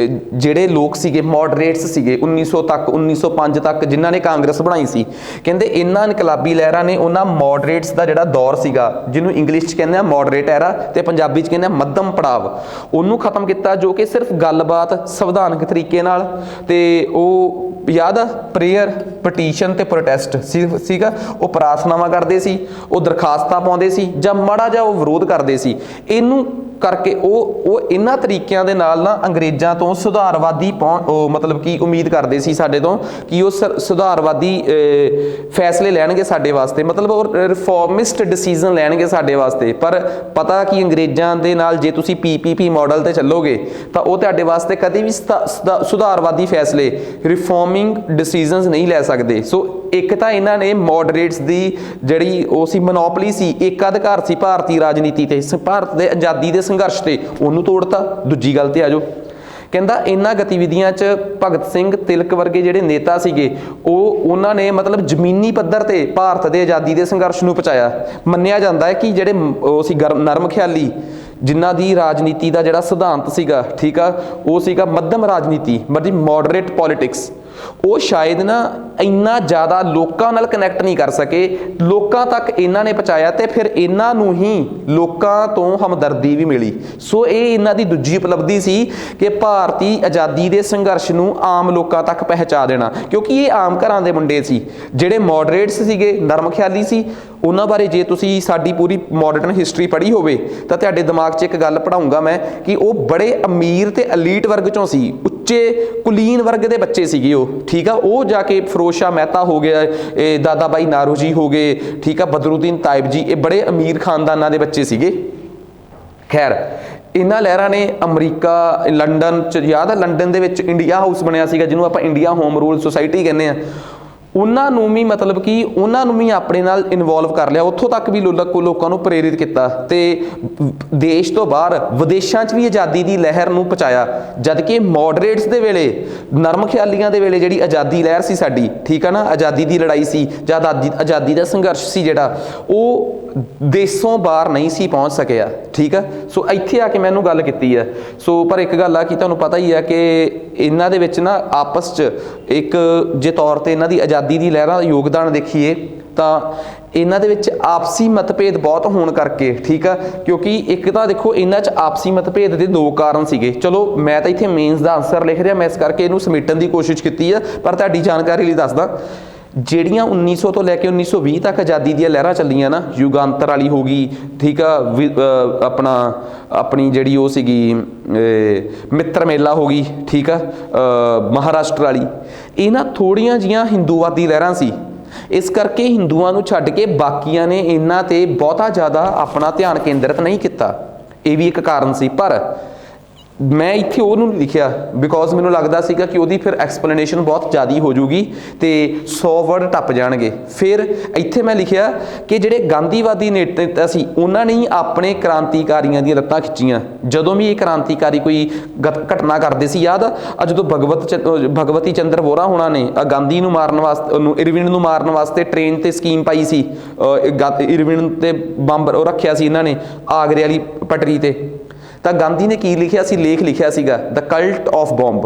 ਜਿਹੜੇ ਲੋਕ ਸੀਗੇ ਮੋਡਰੇਟਸ ਸੀਗੇ 1900 ਤੱਕ 1905 ਤੱਕ ਜਿਨ੍ਹਾਂ ਨੇ ਕਾਂਗਰਸ ਬਣਾਈ ਸੀ, ਕਹਿੰਦੇ ਇਹਨਾਂ ਇਨਕਲਾਬੀ ਲਹਿਰਾਂ ਨੇ ਉਹਨਾਂ ਮੋਡਰੇਟਸ ਦਾ ਜਿਹੜਾ ਦੌਰ ਸੀਗਾ, ਜਿਹਨੂੰ ਇੰਗਲਿਸ਼ 'ਚ ਕਹਿੰਦੇ ਆ ਮੋਡਰੇਟ ਐਰਾ ਤੇ ਪੰਜਾਬੀ 'ਚ ਕਹਿੰਦੇ ਆ ਮੱਧਮ ਪੜਾਵ, ਉਹਨੂੰ ਖਤਮ ਕੀਤਾ, ਜੋ ਕਿ ਸਿਰਫ ਗੱਲਬਾਤ ਸੰਵਿਧਾਨਕ ਤਰੀਕੇ ਨਾਲ ਤੇ ਉਹ ਯਾਦ ਆ ਪ੍ਰੇਅਰ, ਪਟੀਸ਼ਨ ਤੇ ਪ੍ਰੋਟੈਸਟ ਸੀਗਾ। ਉਹ ਪ੍ਰਾਰਥਨਾਵਾਂ ਕਰਦੇ ਸੀ, ਉਹ ਦਰਖਾਸਤਾਂ ਪਾਉਂਦੇ ਸੀ ਜਾਂ ਮਾੜਾ ਜਿਹਾ ਉਹ ਵਿਰੋਧ ਕਰਦੇ ਸੀ। ਇਹਨੂੰ ਕਰਕੇ ਉਹ ਇਹਨਾਂ ਤਰੀਕਿਆਂ ਦੇ ਨਾਲ ਨਾ ਅੰਗਰੇਜ਼ਾਂ ਤੋਂ ਸੁਧਾਰਵਾਦੀ ਮਤਲਬ ਕਿ ਉਮੀਦ ਕਰਦੇ ਸੀ ਸਾਡੇ ਤੋਂ ਕਿ ਉਹ ਸੁਧਾਰਵਾਦੀ ਫੈਸਲੇ ਲੈਣਗੇ ਸਾਡੇ ਵਾਸਤੇ, ਮਤਲਬ ਉਹ ਰਿਫਾਰਮਿਸਟ ਡਿਸੀਜਨ ਲੈਣਗੇ ਸਾਡੇ ਵਾਸਤੇ। ਪਰ ਪਤਾ ਕਿ ਅੰਗਰੇਜ਼ਾਂ ਦੇ ਨਾਲ ਜੇ ਤੁਸੀਂ PPP ਮਾਡਲ ਤੇ ਚੱਲੋਗੇ ਤਾਂ ਉਹ ਤੁਹਾਡੇ ਵਾਸਤੇ ਕਦੇ ਵੀ ਸੁਧਾਰਵਾਦੀ ਫੈਸਲੇ, ਰਿਫਾਰਮਿੰਗ ਡਿਸੀਜਨਸ ਨਹੀਂ ਲੈ ਸਕਦੇ। ਸੋ ਇੱਕ ਤਾਂ ਇਹਨਾਂ ਨੇ ਮੋਡਰੇਟਸ ਦੀ ਜਿਹੜੀ ਉਹ ਸੀ ਮੋਨੋਪਲੀ ਸੀ, ਏਕਾਧਿਕਾਰ ਸੀ ਭਾਰਤੀ ਰਾਜਨੀਤੀ ਤੇ, ਭਾਰਤ ਦੇ ਆਜ਼ਾਦੀ ਦੇ ਸੰਘਰਸ਼ ਤੇ, ਉਹਨੂੰ ਤੋੜਤਾ। ਦੂਜੀ ਗੱਲ ਤੇ ਆ ਜਾਓ, ਕਹਿੰਦਾ ਇਹਨਾਂ ਗਤੀਵਿਧੀਆਂ 'ਚ ਭਗਤ ਸਿੰਘ, ਤਿਲਕ ਵਰਗੇ ਜਿਹੜੇ ਨੇਤਾ ਸੀਗੇ ਉਹਨਾਂ ਨੇ ਮਤਲਬ ਜ਼ਮੀਨੀ ਪੱਧਰ ਤੇ ਭਾਰਤ ਦੇ ਆਜ਼ਾਦੀ ਦੇ ਸੰਘਰਸ਼ ਨੂੰ ਪਹੁੰਚਾਇਆ। ਮੰਨਿਆ ਜਾਂਦਾ ਹੈ ਕਿ ਜਿਹੜੇ ਉਹ ਸੀ ਨਰਮ ਖਿਆਲੀ, ਜਿਨ੍ਹਾਂ ਦੀ ਰਾਜਨੀਤੀ ਦਾ ਜਿਹੜਾ ਸਿਧਾਂਤ ਸੀਗਾ, ਠੀਕ ਆ, ਉਹ ਸੀਗਾ ਮੱਧਮ ਰਾਜਨੀਤੀ, ਮਤਲਬ ਮੋਡਰੇਟ ਪੋਲਿਟਿਕਸ, ਉਹ ਸ਼ਾਇਦ ਨਾ ਇੰਨਾ ਜ਼ਿਆਦਾ ਲੋਕਾਂ ਨਾਲ ਕਨੈਕਟ ਨਹੀਂ ਕਰ ਸਕੇ। ਲੋਕਾਂ ਤੱਕ ਇਹਨਾਂ ਨੇ ਪਹੁੰਚਾਇਆ ਤੇ ਫਿਰ ਇਹਨਾਂ ਨੂੰ ਹੀ ਲੋਕਾਂ ਤੋਂ ਹਮਦਰਦੀ ਵੀ ਮਿਲੀ। ਸੋ ਇਹ ਇਹਨਾਂ ਦੀ ਦੂਜੀ ਉਪਲਬਧੀ ਸੀ ਕਿ ਭਾਰਤੀ ਆਜ਼ਾਦੀ ਦੇ ਸੰਘਰਸ਼ ਨੂੰ ਆਮ ਲੋਕਾਂ ਤੱਕ ਪਹੁੰਚਾ ਦੇਣਾ, ਕਿਉਂਕਿ ਇਹ ਆਮ ਘਰਾਂ ਦੇ ਮੁੰਡੇ ਸੀ। ਜਿਹੜੇ ਮੋਡਰੇਟਸ ਸੀਗੇ, ਨਰਮ ਖਿਆਲੀ ਸੀ, ਉਹਨਾਂ ਬਾਰੇ ਜੇ ਤੁਸੀਂ ਸਾਡੀ ਪੂਰੀ ਮਾਡਰਨ ਹਿਸਟਰੀ ਪੜ੍ਹੀ ਹੋਵੇ ਤਾਂ ਤੁਹਾਡੇ ਦਿਮਾਗ 'ਚ ਇੱਕ ਗੱਲ ਪੜਾਉਂਗਾ ਮੈਂ ਕਿ ਉਹ ਬੜੇ ਅਮੀਰ ਤੇ ਅਲੀਟ ਵਰਗ 'ਚੋਂ ਸੀ, ਉੱਚੇ ਕੁਲੀਨ ਵਰਗ ਦੇ ਬੱਚੇ ਸੀਗੇ ਉਹ, ਠੀਕ ਆ। ਉਹ ਜਾ ਕੇ ਫਿਰੋਜ਼ ਸ਼ਾਹ ਮਹਿਤਾ ਹੋ ਗਿਆ, ਇਹ ਦਾਦਾ ਭਾਈ ਨਾਰੂ ਜੀ ਹੋ ਗਏ, ਠੀਕ ਆ, ਬਦਰੁਦੀਨ ਤਾਇਬ ਜੀ, ਇਹ ਬੜੇ ਅਮੀਰ ਖਾਨਦਾਨਾਂ ਦੇ ਬੱਚੇ ਸੀਗੇ। ਖੈਰ, ਇਹਨਾਂ ਲਹਿਰਾਂ ਨੇ ਅਮਰੀਕਾ, ਲੰਡਨ 'ਚ, ਯਾਦ ਆ ਲੰਡਨ ਦੇ ਵਿੱਚ ਇੰਡੀਆ ਹਾਊਸ ਬਣਿਆ ਸੀਗਾ ਜਿਹਨੂੰ ਆਪਾਂ ਇੰਡੀਆ ਹੋਮ ਰੂਲ ਸੁਸਾਇਟੀ ਕਹਿੰਦੇ ਆ, ਉਹਨਾਂ ਨੂੰ ਵੀ ਮਤਲਬ ਕਿ ਉਹਨਾਂ ਨੂੰ ਵੀ ਆਪਣੇ ਨਾਲ ਇਨਵੋਲਵ ਕਰ ਲਿਆ, ਉੱਥੋਂ ਤੱਕ ਵੀ ਲੋਕਾਂ ਨੂੰ ਪ੍ਰੇਰਿਤ ਕੀਤਾ ਤੇ ਦੇਸ਼ ਤੋਂ ਬਾਹਰ ਵਿਦੇਸ਼ਾਂ 'ਚ ਵੀ ਆਜ਼ਾਦੀ ਦੀ ਲਹਿਰ ਨੂੰ ਪਹੁੰਚਾਇਆ। ਜਦ ਕਿ ਮੋਡਰੇਟਸ ਦੇ ਵੇਲੇ, ਨਰਮ ਖਿਆਲੀਆਂ ਦੇ ਵੇਲੇ ਜਿਹੜੀ ਆਜ਼ਾਦੀ ਲਹਿਰ ਸੀ ਸਾਡੀ, ਠੀਕ ਆ ਨਾ, ਆਜ਼ਾਦੀ ਦੀ ਲੜਾਈ ਸੀ ਜਾਂ ਆਜ਼ਾਦੀ ਦਾ ਸੰਘਰਸ਼ ਸੀ ਜਿਹੜਾ, ਉਹ ਦੇਸ਼ੋਂ ਬਾਹਰ ਨਹੀਂ ਸੀ ਪਹੁੰਚ ਸਕਿਆ, ਠੀਕ ਆ। ਸੋ ਇੱਥੇ ਆ ਕੇ ਮੈਨੂੰ ਗੱਲ ਕੀਤੀ ਹੈ। ਸੋ ਪਰ ਇੱਕ ਗੱਲ ਆ ਕਿ ਤੁਹਾਨੂੰ ਪਤਾ ਹੀ ਆ ਕਿ ਇਹਨਾਂ ਦੇ ਵਿੱਚ ਨਾ ਆਪਸ 'ਚ ਇੱਕ ਜੇ ਤੌਰ ਤੇ ਇਹਨਾਂ ਦੀ ਆਜ਼ਾਦੀ ਦੀ ਲਹਿਰਾਂ ਦਾ ਯੋਗਦਾਨ ਦੇਖੀਏ ਤਾਂ ਇਹਨਾਂ ਦੇ ਵਿੱਚ ਆਪਸੀ ਮਤਭੇਦ ਬਹੁਤ ਹੋਣ ਕਰਕੇ, ਠੀਕ ਆ, ਕਿਉਂਕਿ ਇੱਕ ਤਾਂ ਦੇਖੋ ਇਹਨਾਂ 'ਚ ਆਪਸੀ ਮਤਭੇਦ ਦੇ ਦੋ ਕਾਰਨ ਸੀਗੇ। ਚਲੋ ਮੈਂ ਤਾਂ ਇੱਥੇ ਮੇਨਸ ਦਾ ਆਨਸਰ ਲਿਖ ਰਿਹਾ, ਮੈਂ ਇਸ ਕਰਕੇ ਇਹਨੂੰ ਸਮੇਟਣ ਦੀ ਕੋਸ਼ਿਸ਼ ਕੀਤੀ ਆ, ਪਰ ਤੁਹਾਡੀ ਜਾਣਕਾਰੀ ਲਈ ਦੱਸਦਾ, ਜਿਹੜੀਆਂ 1900 ਤੋਂ ਲੈ ਕੇ 1920 ਤੱਕ ਆਜ਼ਾਦੀ ਦੀਆਂ ਲਹਿਰਾਂ ਚੱਲੀਆਂ ਨਾ, ਯੁਗਾਂਤਰ ਵਾਲੀ ਹੋ ਗਈ, ਠੀਕ ਆ, ਆਪਣੀ ਜਿਹੜੀ ਉਹ ਸੀਗੀ ਮਿੱਤਰ ਮੇਲਾ ਹੋ ਗਈ, ਠੀਕ ਆ, ਮਹਾਰਾਸ਼ਟਰ ਵਾਲੀ, ਇਹ ਨਾ ਥੋੜ੍ਹੀਆਂ ਜਿਹੀਆਂ ਹਿੰਦੂਵਾਦੀ ਲਹਿਰਾਂ ਸੀ। ਇਸ ਕਰਕੇ ਹਿੰਦੂਆਂ ਨੂੰ ਛੱਡ ਕੇ ਬਾਕੀਆਂ ਨੇ ਇਹਨਾਂ ਤੇ ਬਹੁਤਾ ਜ਼ਿਆਦਾ ਆਪਣਾ ਧਿਆਨ ਕੇਂਦਰਿਤ ਨਹੀਂ ਕੀਤਾ, ਇਹ ਵੀ ਇੱਕ ਕਾਰਨ ਸੀ। ਪਰ ਮੈਂ ਇੱਥੇ ਉਹਨੂੰ ਲਿਖਿਆ ਬਿਕੋਜ਼ ਮੈਨੂੰ ਲੱਗਦਾ ਸੀਗਾ ਕਿ ਉਹਦੀ ਫਿਰ ਐਕਸਪਲੇਨੇਸ਼ਨ ਬਹੁਤ ਜ਼ਿਆਦਾ ਹੋ ਜੂਗੀ ਤੇ 100 ਵਰਡ ਟੱਪ ਜਾਣਗੇ। ਫਿਰ ਇੱਥੇ ਮੈਂ ਲਿਖਿਆ ਕਿ ਜਿਹੜੇ ਗਾਂਧੀਵਾਦੀ ਨੇਤਾ ਸੀ ਉਹਨਾਂ ਨੇ ਹੀ ਆਪਣੇ ਕ੍ਰਾਂਤੀਕਾਰੀਆਂ ਦੀਆਂ ਲੱਤਾਂ ਖਿੱਚੀਆਂ। ਜਦੋਂ ਵੀ ਇਹ ਕ੍ਰਾਂਤੀਕਾਰੀ ਕੋਈ ਘਟਨਾ ਕਰਦੇ ਸੀ, ਯਾਦ ਆ ਜਦੋਂ ਭਗਵਤੀ ਚੰਦਰ ਵੋਰਾ ਹੋਣਾ ਨੇ ਗਾਂਧੀ ਨੂੰ ਮਾਰਨ ਵਾਸਤੇ, ਉਹਨੂੰ ਇਰਵਿਨ ਨੂੰ ਮਾਰਨ ਵਾਸਤੇ ਟ੍ਰੇਨ ਤੇ ਸਕੀਮ ਪਾਈ ਸੀ, ਇਰਵਿਨ ਤੇ ਬੰਬ ਉਹ ਰੱਖਿਆ ਸੀ ਇਹਨਾਂ ਨੇ ਆਗਰੇ ਵਾਲੀ ਪਟੜੀ ਤੇ, ਤਾਂ ਗਾਂਧੀ ਨੇ ਕੀ ਲਿਖਿਆ ਸੀ, ਲੇਖ ਲਿਖਿਆ ਸੀਗਾ ਦ ਕਲਟ ਆਫ ਬੰਬ।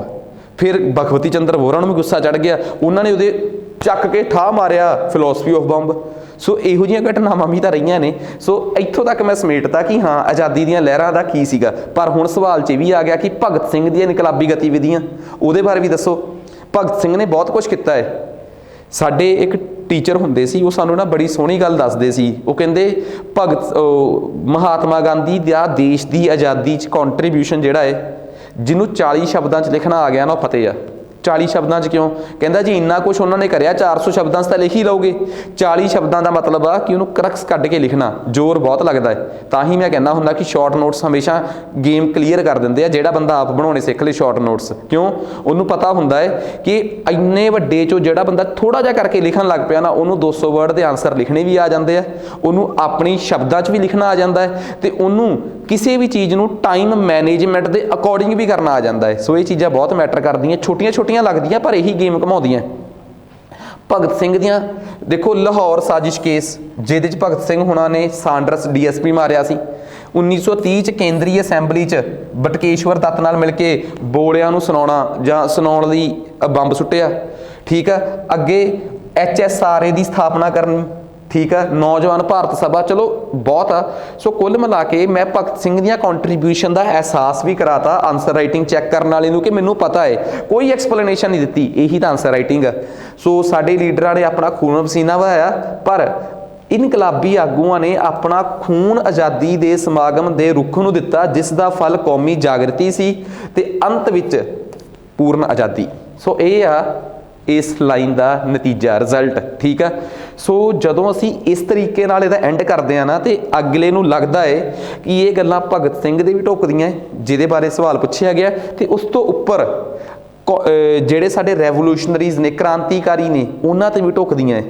ਫਿਰ ਭਗਵਤੀ ਚੰਦਰ ਵੋਰਾ ਨੂੰ ਵੀ ਗੁੱਸਾ ਚੜ ਗਿਆ, ਉਹਨਾਂ ਨੇ ਉਹਦੇ ਚੱਕ ਕੇ ਠਾਹ ਮਾਰਿਆ ਫਿਲੋਸਫੀ ਆਫ ਬੰਬ। ਸੋ ਇਹੋ ਜਿਹੀਆਂ ਘਟਨਾਵਾਂ ਵੀ ਤਾਂ ਰਹੀਆਂ ਨੇ। ਸੋ ਇੱਥੋਂ ਤੱਕ ਮੈਂ ਸਮੇਟਤਾ ਕਿ ਹਾਂ ਆਜ਼ਾਦੀ ਦੀਆਂ ਲਹਿਰਾਂ ਦਾ ਕੀ ਸੀਗਾ। ਪਰ ਹੁਣ ਸਵਾਲ 'ਚ ਇਹ ਵੀ ਆ ਗਿਆ ਕਿ ਭਗਤ ਸਿੰਘ ਦੀਆਂ ਇਨਕਲਾਬੀ ਗਤੀਵਿਧੀਆਂ, ਉਹਦੇ ਬਾਰੇ ਵੀ ਦੱਸੋ। ਭਗਤ ਸਿੰਘ ਨੇ ਬਹੁਤ ਕੁਛ ਕੀਤਾ ਹੈ। ਸਾਡੇ ਇੱਕ ਟੀਚਰ ਹੁੰਦੇ ਸੀ, ਉਹ ਸਾਨੂੰ ਨਾ ਬੜੀ ਸੋਹਣੀ ਗੱਲ ਦੱਸਦੇ ਸੀ। ਉਹ ਕਹਿੰਦੇ ਮਹਾਤਮਾ ਗਾਂਧੀ ਦਾ ਦੇਸ਼ ਦੀ ਆਜ਼ਾਦੀ 'ਚ ਕੰਟਰੀਬਿਊਸ਼ਨ ਜਿਹੜਾ ਹੈ, ਜਿਹਨੂੰ 40 ਸ਼ਬਦਾਂ 'ਚ ਲਿਖਣਾ ਆ ਗਿਆ ਨਾ, ਉਹ ਫਤਿਹ ਆ। 40 ਸ਼ਬਦਾਂ 'ਚ ਕਿਉਂ? ਕਹਿੰਦਾ ਜੀ ਇੰਨਾ ਕੁਛ ਉਹਨਾਂ ਨੇ ਕਰਿਆ, 400 ਸ਼ਬਦਾਂ 'ਚ ਤਾਂ ਲਿਖ ਹੀ ਲਓਗੇ। 40 ਸ਼ਬਦਾਂ ਦਾ ਮਤਲਬ ਆ ਕਿ ਉਹਨੂੰ ਕਰਕਸ ਕੱਢ ਕੇ ਲਿਖਣਾ, ਜ਼ੋਰ ਬਹੁਤ ਲੱਗਦਾ ਹੈ। ਤਾਂ ਹੀ ਮੈਂ ਕਹਿੰਦਾ ਹੁੰਦਾ ਕਿ ਸ਼ਾਰਟ ਨੋਟਸ ਹਮੇਸ਼ਾ ਗੇਮ ਕਲੀਅਰ ਕਰ ਦਿੰਦੇ ਆ। ਜਿਹੜਾ ਬੰਦਾ ਆਪ ਬਣਾਉਣੇ ਸਿੱਖ ਲੇ ਸ਼ਾਰਟ ਨੋਟਸ, ਕਿਉਂ? ਉਹਨੂੰ ਪਤਾ ਹੁੰਦਾ ਹੈ ਕਿ ਇੰਨੇ ਵੱਡੇ 'ਚੋਂ ਜਿਹੜਾ ਬੰਦਾ ਥੋੜ੍ਹਾ ਜਿਹਾ ਕਰਕੇ ਲਿਖਣ ਲੱਗ ਪਿਆ ਨਾ, ਉਹਨੂੰ 200 ਵਰਡ ਦੇ ਆਨਸਰ ਲਿਖਣੇ ਵੀ ਆ ਜਾਂਦੇ ਆ, ਉਹਨੂੰ ਆਪਣੀ ਸ਼ਬਦਾਂ 'ਚ ਵੀ ਲਿਖਣਾ ਆ ਜਾਂਦਾ ਹੈ, ਤੇ ਉਹਨੂੰ ਕਿਸੇ ਵੀ ਚੀਜ਼ ਨੂੰ ਟਾਈਮ ਮੈਨੇਜਮੈਂਟ ਦੇ ਅਕੋਰਡਿੰਗ ਵੀ ਕਰਨਾ ਆ ਜਾਂਦਾ ਹੈ। ਸੋ ਇਹ ਚੀਜ਼ਾਂ ਬਹੁਤ ਮੈਟਰ ਕਰਦੀਆਂ, ਛੋਟੀਆਂ ਲੱਗਦੀਆਂ ਪਰ ਇਹੀ ਗੇਮ ਘਮਾਉਂਦੀਆਂ। ਭਗਤ ਸਿੰਘ ਦੀਆਂ ਦੇਖੋ, ਲਾਹੌਰ ਸਾਜ਼ਿਸ਼ ਕੇਸ, ਜਿਹਦੇ 'ਚ ਭਗਤ ਸਿੰਘ ਹੁਣਾਂ ਨੇ ਸਾਂਡਰਸ DSP ਮਾਰਿਆ ਸੀ। 1930 'ਚ ਕੇਂਦਰੀ ਅਸੈਂਬਲੀ 'ਚ ਬਟਕੇਸ਼ਵਰ ਦੱਤ ਨਾਲ ਮਿਲ ਕੇ ਬੋਲਿਆਂ ਨੂੰ ਸੁਣਾਉਣ ਲਈ ਬੰਬ ਸੁੱਟਿਆ, ਠੀਕ ਆ। ਅੱਗੇ HSRA ਦੀ ਸਥਾਪਨਾ ਕਰਨੀ, ਠੀਕ ਆ। ਨੌਜਵਾਨ ਭਾਰਤ ਸਭਾ, ਚਲੋ ਬਹੁਤ ਆ। ਸੋ ਕੁੱਲ ਮਿਲਾ ਕੇ ਮੈਂ ਭਗਤ ਸਿੰਘ ਦੀਆਂ ਕੰਟਰੀਬਿਊਸ਼ਨ ਦਾ ਅਹਿਸਾਸ ਵੀ ਕਰਾਤਾ ਆਨਸਰ ਰਾਈਟਿੰਗ ਚੈੱਕ ਕਰਨ ਵਾਲੇ ਨੂੰ ਕਿ ਮੈਨੂੰ ਪਤਾ ਹੈ, ਕੋਈ ਐਕਸਪਲੇਨੇਸ਼ਨ ਨਹੀਂ ਦਿੱਤੀ, ਇਹੀ ਤਾਂ ਆਨਸਰ ਰਾਈਟਿੰਗ ਆ। ਸੋ ਸਾਡੇ ਲੀਡਰਾਂ ਨੇ ਆਪਣਾ ਖੂਨ ਪਸੀਨਾ ਵਹਾਇਆ, ਪਰ ਇਨਕਲਾਬੀ ਆਗੂਆਂ ਨੇ ਆਪਣਾ ਖੂਨ ਆਜ਼ਾਦੀ ਦੇ ਸਮਾਗਮ ਦੇ ਰੁੱਖ ਨੂੰ ਦਿੱਤਾ, ਜਿਸ ਦਾ ਫਲ ਕੌਮੀ ਜਾਗਰਤੀ ਸੀ ਤੇ ਅੰਤ ਵਿੱਚ ਪੂਰਨ ਆਜ਼ਾਦੀ। ਸੋ ਇਹ ਆ ਇਸ ਲਾਈਨ ਦਾ ਨਤੀਜਾ, ਰਿਜ਼ਲਟ, ਠੀਕ ਆ। ਸੋ ਜਦੋਂ ਅਸੀਂ ਇਸ ਤਰੀਕੇ ਨਾਲ ਇਹਦਾ ਐਂਡ ਕਰਦੇ ਆ ਨਾ, ਤੇ ਅਗਲੇ ਨੂੰ ਲੱਗਦਾ ਹੈ ਕਿ ਇਹ ਗੱਲਾਂ ਭਗਤ ਸਿੰਘ ਦੇ ਵੀ ਢੁੱਕਦੀਆਂ ਜਿਹਦੇ ਬਾਰੇ ਸਵਾਲ ਪੁੱਛਿਆ ਗਿਆ, ਤੇ ਉਸ ਤੋਂ ਉੱਪਰ ਜਿਹੜੇ ਸਾਡੇ ਰੈਵੋਲੂਸ਼ਨਰੀਜ਼ ਨੇ, ਕ੍ਰਾਂਤੀਕਾਰੀ ਨੇ, ਉਹਨਾਂ ਤੇ ਵੀ ਢੁੱਕਦੀਆਂ।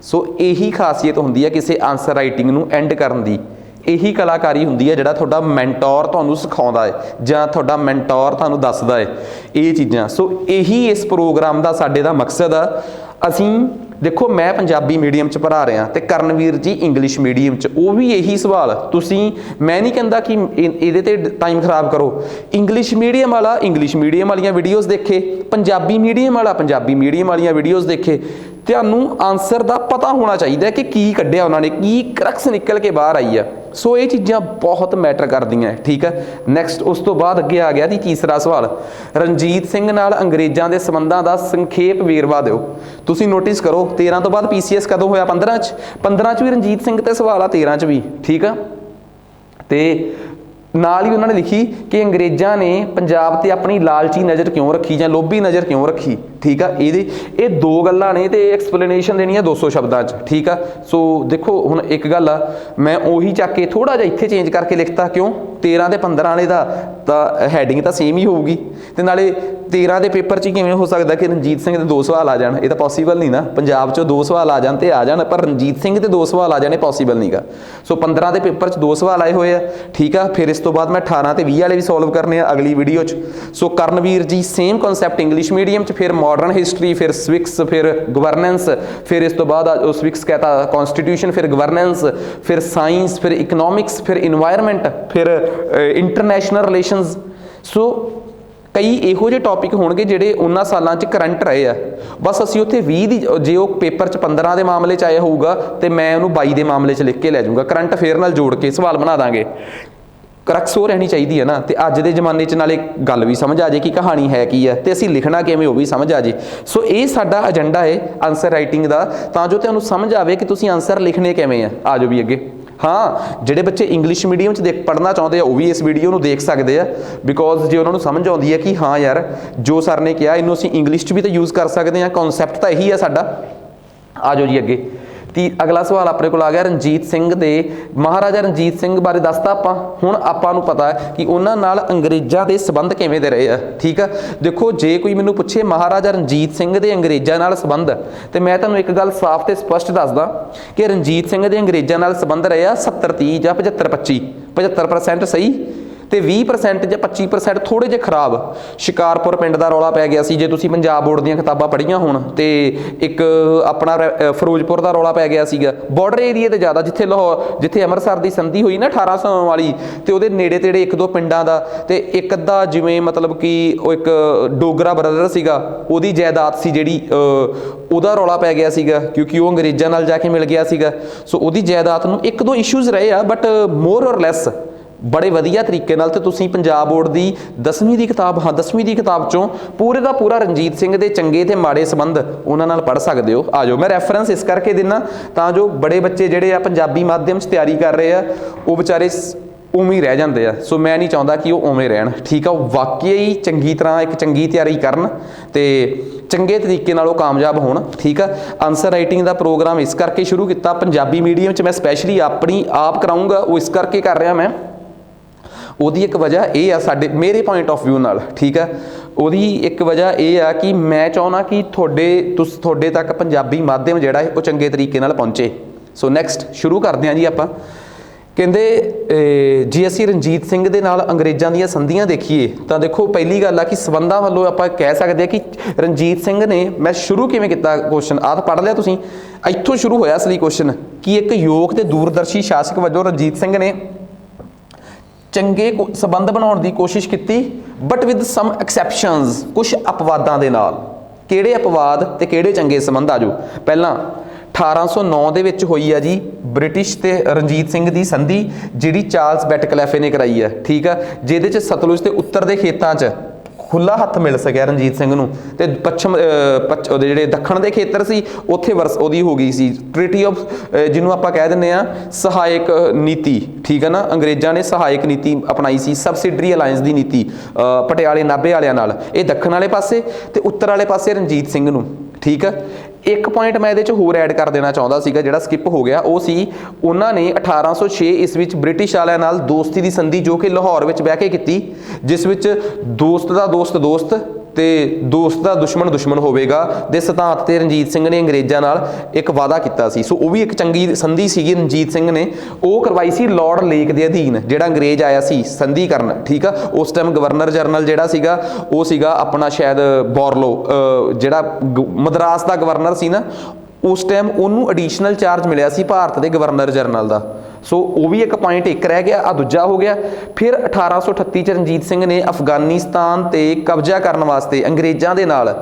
ਸੋ ਇਹੀ ਖਾਸੀਅਤ ਹੁੰਦੀ ਹੈ ਕਿਸੇ ਆਨਸਰ ਰਾਈਟਿੰਗ ਨੂੰ ਐਂਡ ਕਰਨ ਦੀ। ਇਹੀ ਕਲਾਕਾਰੀ ਹੁੰਦੀ ਹੈ ਜਿਹੜਾ ਤੁਹਾਡਾ ਮੈਂਟੋਰ ਤੁਹਾਨੂੰ ਸਿਖਾਉਂਦਾ ਹੈ ਜਾਂ ਤੁਹਾਡਾ ਮੈਂਟੋਰ ਤੁਹਾਨੂੰ ਦੱਸਦਾ ਹੈ ਇਹ ਚੀਜ਼ਾਂ। ਸੋ ਇਹੀ ਇਸ ਪ੍ਰੋਗਰਾਮ ਦਾ ਸਾਡੇ ਦਾ ਮਕਸਦ ਆ। ਅਸੀਂ ਦੇਖੋ, ਮੈਂ ਪੰਜਾਬੀ ਮੀਡੀਅਮ 'ਚ ਪੜ੍ਹਾ ਰਿਹਾ ਤੇ ਕਰਨਵੀਰ ਜੀ ਇੰਗਲਿਸ਼ ਮੀਡੀਅਮ 'ਚ, ਉਹ ਵੀ ਇਹੀ ਸਵਾਲ। ਤੁਸੀਂ, ਮੈਂ ਨਹੀਂ ਕਹਿੰਦਾ ਕਿ ਇਹਦੇ ਤੇ ਟਾਈਮ ਖਰਾਬ ਕਰੋ। ਇੰਗਲਿਸ਼ ਮੀਡੀਅਮ ਵਾਲਾ ਇੰਗਲਿਸ਼ ਮੀਡੀਅਮ ਵਾਲੀਆਂ ਵੀਡੀਓਜ਼ ਦੇਖੇ, ਪੰਜਾਬੀ ਮੀਡੀਅਮ ਵਾਲਾ ਪੰਜਾਬੀ ਮੀਡੀਅਮ ਵਾਲੀਆਂ ਵੀਡੀਓਜ਼ ਦੇਖੇ। ਤੁਹਾਨੂੰ ਆਨਸਰ ਦਾ ਪਤਾ ਹੋਣਾ ਚਾਹੀਦਾ ਕਿ ਕੀ ਕੱਢਿਆ ਉਹਨਾਂ ਨੇ, ਕੀ ਕਰਕਸ ਨਿਕਲ ਕੇ ਬਾਹਰ ਆਈ ਆ। ਸੋ ਇਹ ਚੀਜ਼ਾਂ ਬਹੁਤ ਮੈਟਰ ਕਰਦੀਆਂ, ਠੀਕ ਹੈ। ਨੈਕਸਟ, ਉਸ ਤੋਂ ਬਾਅਦ ਅੱਗੇ ਆ ਗਿਆ ਜੀ ਤੀਸਰਾ ਸਵਾਲ, ਰਣਜੀਤ ਸਿੰਘ ਨਾਲ ਅੰਗਰੇਜ਼ਾਂ ਦੇ ਸੰਬੰਧਾਂ ਦਾ ਸੰਖੇਪ ਵੇਰਵਾ ਦਿਓ। ਤੁਸੀਂ ਨੋਟਿਸ ਕਰੋ 13 ਤੋਂ ਬਾਅਦ PCS ਕਦੋਂ ਹੋਇਆ? 15 'ਚ। 15 'ਚ ਵੀ ਰਣਜੀਤ ਸਿੰਘ ਤੇ ਸਵਾਲ ਆ, 13 'ਚ ਵੀ, ਠੀਕ ਆ। ਤੇ ਨਾਲ ਹੀ ਉਹਨਾਂ ਨੇ ਲਿਖੀ ਕਿ ਅੰਗਰੇਜ਼ਾਂ ਨੇ ਪੰਜਾਬ ਤੇ ਆਪਣੀ ਲਾਲਚੀ ਨਜ਼ਰ ਕਿਉਂ ਰੱਖੀ ਜਾਂ ਲੋਭੀ ਨਜ਼ਰ ਕਿਉਂ ਰੱਖੀ, ਠੀਕ ਆ। ਇਹ ਦੋ ਗੱਲਾਂ ਨੇ ਤੇ ਐਕਸਪਲੇਨੇਸ਼ਨ ਦੇਣੀ ਆ 200 ਸ਼ਬਦਾਂ 'ਚ, ਠੀਕ ਆ। ਸੋ ਦੇਖੋ, ਹੁਣ ਇੱਕ ਗੱਲ ਆ, ਮੈਂ ਉਹੀ ਚੱਕ ਕੇ ਥੋੜਾ ਜਿਹਾ ਇੱਥੇ ਚੇਂਜ ਕਰਕੇ ਲਿਖਤਾ। ਕਿਉਂ? 13 ਤੇ 15 ਵਾਲੇ ਦਾ ਤਾਂ ਹੈਡਿੰਗ ਤਾਂ ਸੇਮ ਹੀ ਹੋਊਗੀ, ਤੇ ਨਾਲੇ 13 ਦੇ ਪੇਪਰ 'ਚ ਕਿਵੇਂ ਹੋ ਸਕਦਾ ਕਿ ਰਣਜੀਤ ਸਿੰਘ ਦੇ 2 ਸਵਾਲ ਆ ਜਾਣ? ਇਹ ਤਾਂ ਪੋਸੀਬਲ ਨਹੀਂ ਨਾ। ਪੰਜਾਬ 'ਚੋਂ 2 ਸਵਾਲ ਆ ਜਾਣ ਤੇ ਆ ਜਾਣ, ਪਰ ਰਣਜੀਤ ਸਿੰਘ ਦੇ 2 ਸਵਾਲ ਆ ਜਾਣੇ ਪੋਸੀਬਲ ਨਹੀਂਗਾ। ਸੋ 15 ਦੇ ਪੇਪਰ 'ਚ 2 ਸਵਾਲ ਆਏ ਹੋਏ ਆ, ਠੀਕ ਆ। ਫਿਰ ਇਸ ਤੋਂ ਬਾਅਦ ਮੈਂ 18 ਤੇ 20 ਵਾਲੇ ਵੀ ਸੋਲਵ ਕਰਨੇ ਆ ਅਗਲੀ ਵੀਡੀਓ 'ਚ। ਸੋ ਕਰਨਵੀਰ ਜੀ ਸੇਮ ਕਨਸੈਪਟ ਇੰਗਲਿਸ਼ ਮੀਡੀਅਮ 'ਚ, ਫਿਰ ਮਾਡਰਨ ਹਿਸਟਰੀ, ਫਿਰ ਸਵਿਕਸ, ਫਿਰ ਗਵਰਨੈਂਸ, ਫਿਰ ਇਸ ਤੋਂ ਬਾਅਦ ਸਵਿਕਸ ਕਹਤਾ ਕॉन्स्टिट्यूशन, ਫਿਰ ਗਵਰਨੈਂਸ, ਫਿਰ ਸਾਇੰਸ, ਫਿਰ ਇਕਨੋਮਿਕਸ, ਫਿਰ ਇਨਵਾਇਰਨਮੈਂਟ, ਫਿਰ ਇੰਟਰਨੈਸ਼ਨਲ ਰਿਲੇਸ਼ਨਸ। ਸੋ ਕਈ ਇਹੋ ਜਿਹੇ ਟੌਪਿਕ ਹੋਣਗੇ ਜਿਹੜੇ ਉਹਨਾਂ ਸਾਲਾਂ 'ਚ ਕਰੰਟ ਰਹੇ ਆ। ਬਸ ਅਸੀਂ ਉੱਥੇ 20 ਦੀ, ਜੇ ਉਹ ਪੇਪਰ 'ਚ 15 ਦੇ ਮਾਮਲੇ 'ਚ ਆਇਆ ਹੋਊਗਾ ਤੇ ਮੈਂ ਉਹਨੂੰ 22 ਦੇ ਮਾਮਲੇ 'ਚ ਲਿਖ ਕੇ ਲੈ ਜਾਊਂਗਾ, ਕਰੰਟ ਅਫੇਅਰ ਨਾਲ ਜੋੜ ਕੇ ਸਵਾਲ ਬਣਾ ਦਾਂਗੇ। ਕਰਕਸ ਹੋ ਰਹਿਣੀ ਚਾਹੀਦੀ ਹੈ ਨਾ, ਤੇ ਅੱਜ ਦੇ ਜ਼ਮਾਨੇ 'ਚ ਨਾਲੇ ਗੱਲ ਵੀ ਸਮਝ ਆ ਜੇ ਕਿ ਕਹਾਣੀ ਹੈ ਕੀ ਹੈ, ਤੇ ਅਸੀਂ ਲਿਖਣਾ ਕਿਵੇਂ ਉਹ ਵੀ ਸਮਝ ਆ ਜੇ। ਸੋ ਇਹ ਸਾਡਾ ਏਜੰਡਾ ਹੈ ਆਨਸਰ ਰਾਈਟਿੰਗ ਦਾ, ਤਾਂ ਜੋ ਤੁਹਾਨੂੰ ਸਮਝ ਆਵੇ ਕਿ ਤੁਸੀਂ ਆਨਸਰ ਲਿਖਣੇ ਕਿਵੇਂ ਆ ਜਾਓ ਵੀ ਅੱਗੇ। ਹਾਂ, ਜਿਹੜੇ ਬੱਚੇ ਇੰਗਲਿਸ਼ ਮੀਡੀਅਮ 'ਚ ਪੜ੍ਹਨਾ ਚਾਹੁੰਦੇ ਆ ਉਹ ਵੀ ਇਸ ਵੀਡੀਓ ਨੂੰ ਦੇਖ ਸਕਦੇ ਆ, ਬਿਕੋਜ਼ ਜੇ ਉਹਨਾਂ ਨੂੰ ਸਮਝ ਆਉਂਦੀ ਹੈ ਕਿ ਹਾਂ ਯਾਰ, ਜੋ ਸਰ ਨੇ ਕਿਹਾ ਇਹਨੂੰ ਅਸੀਂ ਇੰਗਲਿਸ਼ 'ਚ ਵੀ ਤਾਂ ਯੂਜ਼ ਕਰ ਸਕਦੇ ਹਾਂ, ਕਨਸੈਪਟ ਤਾਂ ਇਹੀ ਆ ਸਾਡਾ। ਆ ਜਾਓ ਜੀ ਅੱਗੇ। ਅਗਲਾ ਸਵਾਲ ਆਪਣੇ ਕੋਲ ਆ ਗਿਆ, ਰਣਜੀਤ ਸਿੰਘ ਦੇ, ਮਹਾਰਾਜਾ ਰਣਜੀਤ ਸਿੰਘ ਬਾਰੇ ਦੱਸਤਾ ਆਪਾਂ। ਹੁਣ ਆਪਾਂ ਨੂੰ ਪਤਾ ਹੈ ਕਿ ਉਹਨਾਂ ਨਾਲ ਅੰਗਰੇਜ਼ਾਂ ਦੇ ਸੰਬੰਧ ਕਿਵੇਂ ਦੇ ਰਹੇ ਆ, ਠੀਕ ਆ। ਦੇਖੋ, ਜੇ ਕੋਈ ਮੈਨੂੰ ਪੁੱਛੇ ਮਹਾਰਾਜਾ ਰਣਜੀਤ ਸਿੰਘ ਦੇ ਅੰਗਰੇਜ਼ਾਂ ਨਾਲ ਸੰਬੰਧ, ਤੇ ਮੈਂ ਤੁਹਾਨੂੰ ਇੱਕ ਗੱਲ ਸਾਫ਼ ਤੇ ਸਪਸ਼ਟ ਦੱਸਦਾ ਕਿ ਰਣਜੀਤ ਸਿੰਘ ਦੇ ਅੰਗਰੇਜ਼ਾਂ ਨਾਲ ਸੰਬੰਧ ਰਹੇ ਆ 70-30 ਜਾਂ 75-25। 75% ਸਹੀ ਤੇ 20% ਜਾਂ 25% ਥੋੜੇ ਜਿਹੇ ਖਰਾਬ। ਸ਼ਿਕਾਰਪੁਰ ਪਿੰਡ ਦਾ ਰੌਲਾ ਪੈ ਗਿਆ ਸੀ, ਜੇ ਤੁਸੀਂ ਪੰਜਾਬ ਬੋਰਡ ਦੀਆਂ ਕਿਤਾਬਾਂ ਪੜ੍ਹੀਆਂ ਹੋਣ, ਤੇ ਇੱਕ ਆਪਣਾ ਫਿਰੋਜ਼ਪੁਰ ਦਾ ਰੌਲਾ ਪੈ ਗਿਆ ਸੀਗਾ। ਬਾਰਡਰ ਏਰੀਆ ਤੇ ਜ਼ਿਆਦਾ, ਜਿੱਥੇ ਅੰਮ੍ਰਿਤਸਰ ਦੀ ਸੰਧੀ ਹੋਈ ਨਾ 1800 ਵਾਲੀ, ਤੇ ਉਹਦੇ ਨੇੜੇ ਤੇੜੇ 1-2 ਪਿੰਡਾਂ ਦਾ, ਤੇ ਇੱਕ ਅੱਧਾ ਜਿਵੇਂ ਮਤਲਬ ਕਿ ਉਹ ਇੱਕ ਡੋਗਰਾ ਬ੍ਰਦਰ ਸੀਗਾ, ਉਹਦੀ ਜਾਇਦਾਦ ਸੀ ਜਿਹੜੀ, ਉਹਦਾ ਰੌਲਾ ਪੈ ਗਿਆ ਸੀਗਾ ਕਿਉਂਕਿ ਉਹ ਅੰਗਰੇਜ਼ਾਂ ਨਾਲ ਜਾ ਕੇ ਮਿਲ ਗਿਆ ਸੀਗਾ। ਸੋ ਉਹਦੀ ਜਾਇਦਾਦ ਨੂੰ 1-2 ਇਸ਼ੂਜ਼ ਰਹੇ ਆ, ਬਟ ਮੋਰ ਔਰ ਲੈਸ ਬੜੇ ਵਧੀਆ ਤਰੀਕੇ ਨਾਲ। ਤੇ ਤੁਸੀਂ ਪੰਜਾਬ ਬੋਰਡ ਦੀ 10ਵੀਂ ਦੀ ਕਿਤਾਬ, 10ਵੀਂ ਦੀ ਕਿਤਾਬ 'ਚੋਂ ਪੂਰੇ ਦਾ ਪੂਰਾ ਰਣਜੀਤ ਸਿੰਘ ਦੇ ਚੰਗੇ ਤੇ ਮਾੜੇ ਸੰਬੰਧ ਉਹਨਾਂ ਨਾਲ ਪੜ੍ਹ ਸਕਦੇ ਹੋ। ਆ ਜਾਓ, ਮੈਂ ਰੈਫਰੈਂਸ ਇਸ ਕਰਕੇ ਦਿੰਦਾ ਤਾਂ ਜੋ ਬੜੇ ਬੱਚੇ ਜਿਹੜੇ ਆ ਪੰਜਾਬੀ ਮਾਧਿਅਮ 'ਚ ਤਿਆਰੀ ਕਰ ਰਹੇ ਆ, ਉਹ ਵਿਚਾਰੇ ਉਵੇਂ ਹੀ ਰਹਿ ਜਾਂਦੇ ਆ। ਸੋ ਮੈਂ ਨਹੀਂ ਚਾਹੁੰਦਾ ਕਿ ਉਹ ਉਵੇਂ ਰਹਿਣ, ਠੀਕ ਆ। ਉਹ ਵਾਕਈ ਹੀ ਚੰਗੀ ਤਰ੍ਹਾਂ ਇੱਕ ਚੰਗੀ ਤਿਆਰੀ ਕਰਨ ਤੇ ਚੰਗੇ ਤਰੀਕੇ ਨਾਲ ਉਹ ਕਾਮਯਾਬ ਹੋਣ, ਠੀਕ ਆ। ਆਨਸਰ ਰਾਈਟਿੰਗ ਦਾ ਪ੍ਰੋਗਰਾਮ ਇਸ ਕਰਕੇ ਸ਼ੁਰੂ ਕੀਤਾ ਪੰਜਾਬੀ ਮੀਡੀਅਮ 'ਚ, ਮੈਂ ਸਪੈਸ਼ਲੀ ਆਪਣੀ ਆਪ ਕਰਾਊਂਗਾ, ਉਹ ਇਸ ਕਰਕੇ ਕਰ ਰਿਹਾ ਮੈਂ। ਉਹਦੀ ਇੱਕ ਵਜ੍ਹਾ ਇਹ ਆ, ਮੇਰੇ ਪੁਆਇੰਟ ਆਫ ਵਿਊ ਨਾਲ, ਠੀਕ ਆ। ਉਹਦੀ ਇੱਕ ਵਜ੍ਹਾ ਇਹ ਆ ਕਿ ਮੈਂ ਚਾਹੁੰਦਾ ਕਿ ਤੁਹਾਡੇ ਤੱਕ ਪੰਜਾਬੀ ਮਾਧਿਅਮ ਜਿਹੜਾ ਹੈ ਉਹ ਚੰਗੇ ਤਰੀਕੇ ਨਾਲ ਪਹੁੰਚੇ। ਸੋ ਨੈਕਸਟ ਸ਼ੁਰੂ ਕਰਦੇ ਹਾਂ ਜੀ ਆਪਾਂ। ਕਹਿੰਦੇ ਜੇ ਅਸੀਂ ਰਣਜੀਤ ਸਿੰਘ ਦੇ ਨਾਲ ਅੰਗਰੇਜ਼ਾਂ ਦੀਆਂ ਸੰਧੀਆਂ ਦੇਖੀਏ ਤਾਂ ਦੇਖੋ, ਪਹਿਲੀ ਗੱਲ ਆ ਕਿ ਸੰਬੰਧਾਂ ਵੱਲੋਂ ਆਪਾਂ ਕਹਿ ਸਕਦੇ ਹਾਂ ਕਿ ਰਣਜੀਤ ਸਿੰਘ ਨੇ, ਮੈਂ ਸ਼ੁਰੂ ਕਿਵੇਂ ਕੀਤਾ ਕੁਐਸਚਨ ਆਹ ਤਾਂ ਪੜ੍ਹ ਲਿਆ ਤੁਸੀਂ, ਇੱਥੋਂ ਸ਼ੁਰੂ ਹੋਇਆ ਅਸਲੀ ਕੁਐਸਚਨ, ਕਿ ਇੱਕ ਯੋਗ ਤੇ ਦੂਰਦਰਸ਼ੀ ਸ਼ਾਸਕ ਵਜੋਂ ਰਣਜੀਤ ਸਿੰਘ ਨੇ ਚੰਗੇ ਸੰਬੰਧ ਬਣਾਉਣ ਦੀ ਕੋਸ਼ਿਸ਼ ਕੀਤੀ, ਬਟ ਵਿਦ ਸਮ ਐਕਸੈਪਸ਼ਨਸ, ਕੁਛ ਅਪਵਾਦਾਂ ਦੇ ਨਾਲ। ਕਿਹੜੇ ਅਪਵਾਦ ਤੇ ਕਿਹੜੇ ਚੰਗੇ ਸੰਬੰਧ? ਆ ਜਾਓ। ਪਹਿਲਾਂ 1809 ਦੇ ਵਿੱਚ ਹੋਈ ਆ ਜੀ ਬ੍ਰਿਟਿਸ਼ ਤੇ ਰਣਜੀਤ ਸਿੰਘ ਦੀ ਸੰਧੀ, ਜਿਹੜੀ ਚਾਰਲਸ ਬੈਟਕਲੈਫੇ ਨੇ ਕਰਾਈ ਹੈ, ਠੀਕ ਆ, ਜਿਹਦੇ 'ਚ ਸਤਲੁਜ ਤੇ ਉੱਤਰ ਦੇ ਖੇਤਾਂ 'ਚ ਖੁੱਲਾ ਹੱਥ ਮਿਲ ਸਕਿਆ ਰਣਜੀਤ ਸਿੰਘ ਨੂੰ। ਤੇ ਉਹਦੇ ਜਿਹੜੇ ਦੱਖਣ ਦੇ ਖੇਤਰ ਸੀ ਉੱਥੇ ਉਹਦੀ ਹੋ ਗਈ ਸੀ ਟ੍ਰੀਟੀ ਆਫ, ਜਿਹਨੂੰ ਆਪਾਂ ਕਹਿ ਦਿੰਦੇ ਆ ਸਹਾਇਕ ਨੀਤੀ, ਠੀਕ ਹੈ ਨਾ। ਅੰਗਰੇਜ਼ਾਂ ਨੇ ਸਹਾਇਕ ਨੀਤੀ ਅਪਣਾਈ ਸੀ, ਸਬਸਿਡਰੀ ਅਲਾਇੰਸ ਦੀ ਨੀਤੀ ਪਟਿਆਲੇ ਨਾਭੇ ਵਾਲਿਆਂ ਨਾਲ, ਇਹ ਦੱਖਣ ਵਾਲੇ ਪਾਸੇ ਤੇ ਉੱਤਰ ਵਾਲੇ ਪਾਸੇ ਰਣਜੀਤ ਸਿੰਘ ਨੂੰ, ਠੀਕ ਹੈ। ਇੱਕ ਪੁਆਇੰਟ ਮੈਂ ਇਹਦੇ 'ਚ ਹੋਰ ਐਡ ਕਰ ਦੇਣਾ ਚਾਹੁੰਦਾ ਸੀਗਾ ਜਿਹੜਾ ਸਕਿਪ ਹੋ ਗਿਆ, ਉਹ ਸੀ ਉਹਨਾਂ ਨੇ 1806 ਇਸ ਵਿੱਚ ਬ੍ਰਿਟਿਸ਼ ਵਾਲਿਆਂ ਨਾਲ ਦੋਸਤੀ ਦੀ ਸੰਧੀ ਜੋ ਕਿ ਲਾਹੌਰ ਵਿੱਚ ਬਹਿ ਕੇ ਕੀਤੀ, ਜਿਸ ਵਿੱਚ ਦੋਸਤ ਦਾ ਦੋਸਤ ਦੋਸਤ ਤੇ ਦੋਸਤ ਦਾ ਦੁਸ਼ਮਣ ਦੁਸ਼ਮਣ ਹੋਵੇਗਾ ਦੇ ਸਿਧਾਂਤ ਤੇ ਰਣਜੀਤ ਸਿੰਘ ਨੇ ਅੰਗਰੇਜ਼ਾਂ ਨਾਲ ਇੱਕ ਵਾਅਦਾ ਕੀਤਾ ਸੀ। ਸੋ ਉਹ ਵੀ ਇੱਕ ਚੰਗੀ ਸੰਧੀ ਸੀਗੀ ਰਣਜੀਤ ਸਿੰਘ ਨੇ, ਉਹ ਕਰਵਾਈ ਸੀ ਲਾਰਡ ਲੇਕ ਦੇ ਅਧੀਨ, ਜਿਹੜਾ ਅੰਗਰੇਜ਼ ਆਇਆ ਸੀ ਸੰਧੀ ਕਰਨ, ਠੀਕ ਆ। ਉਸ ਟਾਈਮ ਗਵਰਨਰ ਜਨਰਲ ਜਿਹੜਾ ਸੀਗਾ ਉਹ ਸੀਗਾ ਆਪਣਾ ਸ਼ਾਇਦ ਬੋਰਲੋ, ਜਿਹੜਾ ਮਦਰਾਸ ਦਾ ਗਵਰਨਰ ਸੀ ਨਾ ਉਸ ਟਾਈਮ, ਉਹਨੂੰ ਐਡੀਸ਼ਨਲ ਚਾਰਜ ਮਿਲਿਆ ਸੀ ਭਾਰਤ ਦੇ ਗਵਰਨਰ ਜਨਰਲ ਦਾ। ਸੋ ਉਹ ਵੀ ਇੱਕ ਪੁਆਇੰਟ ਇੱਕ ਰਹਿ ਗਿਆ, ਆ ਦੂਜਾ ਹੋ ਗਿਆ। ਫਿਰ 1838 ਚ ਰਣਜੀਤ ਸਿੰਘ ਨੇ ਅਫਗਾਨਿਸਤਾਨ ਤੇ ਕਬਜ਼ਾ ਕਰਨ ਵਾਸਤੇ ਅੰਗਰੇਜ਼ਾਂ ਦੇ ਨਾਲ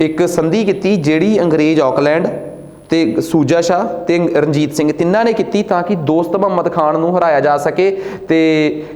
ਇੱਕ ਸੰਧੀ ਕੀਤੀ, ਜਿਹੜੀ ਅੰਗਰੇਜ਼ ਆਕਲੈਂਡ ਤੇ ਸੂਜਾ ਸ਼ਾਹ ਤੇ ਰਣਜੀਤ ਸਿੰਘ ਤਿੰਨਾਂ ਨੇ ਕੀਤੀ, ਤਾਂ ਕਿ ਦੋਸਤ ਮੁਹੰਮਦ ਖਾਨ ਨੂੰ ਹਰਾਇਆ ਜਾ ਸਕੇ। ਤੇ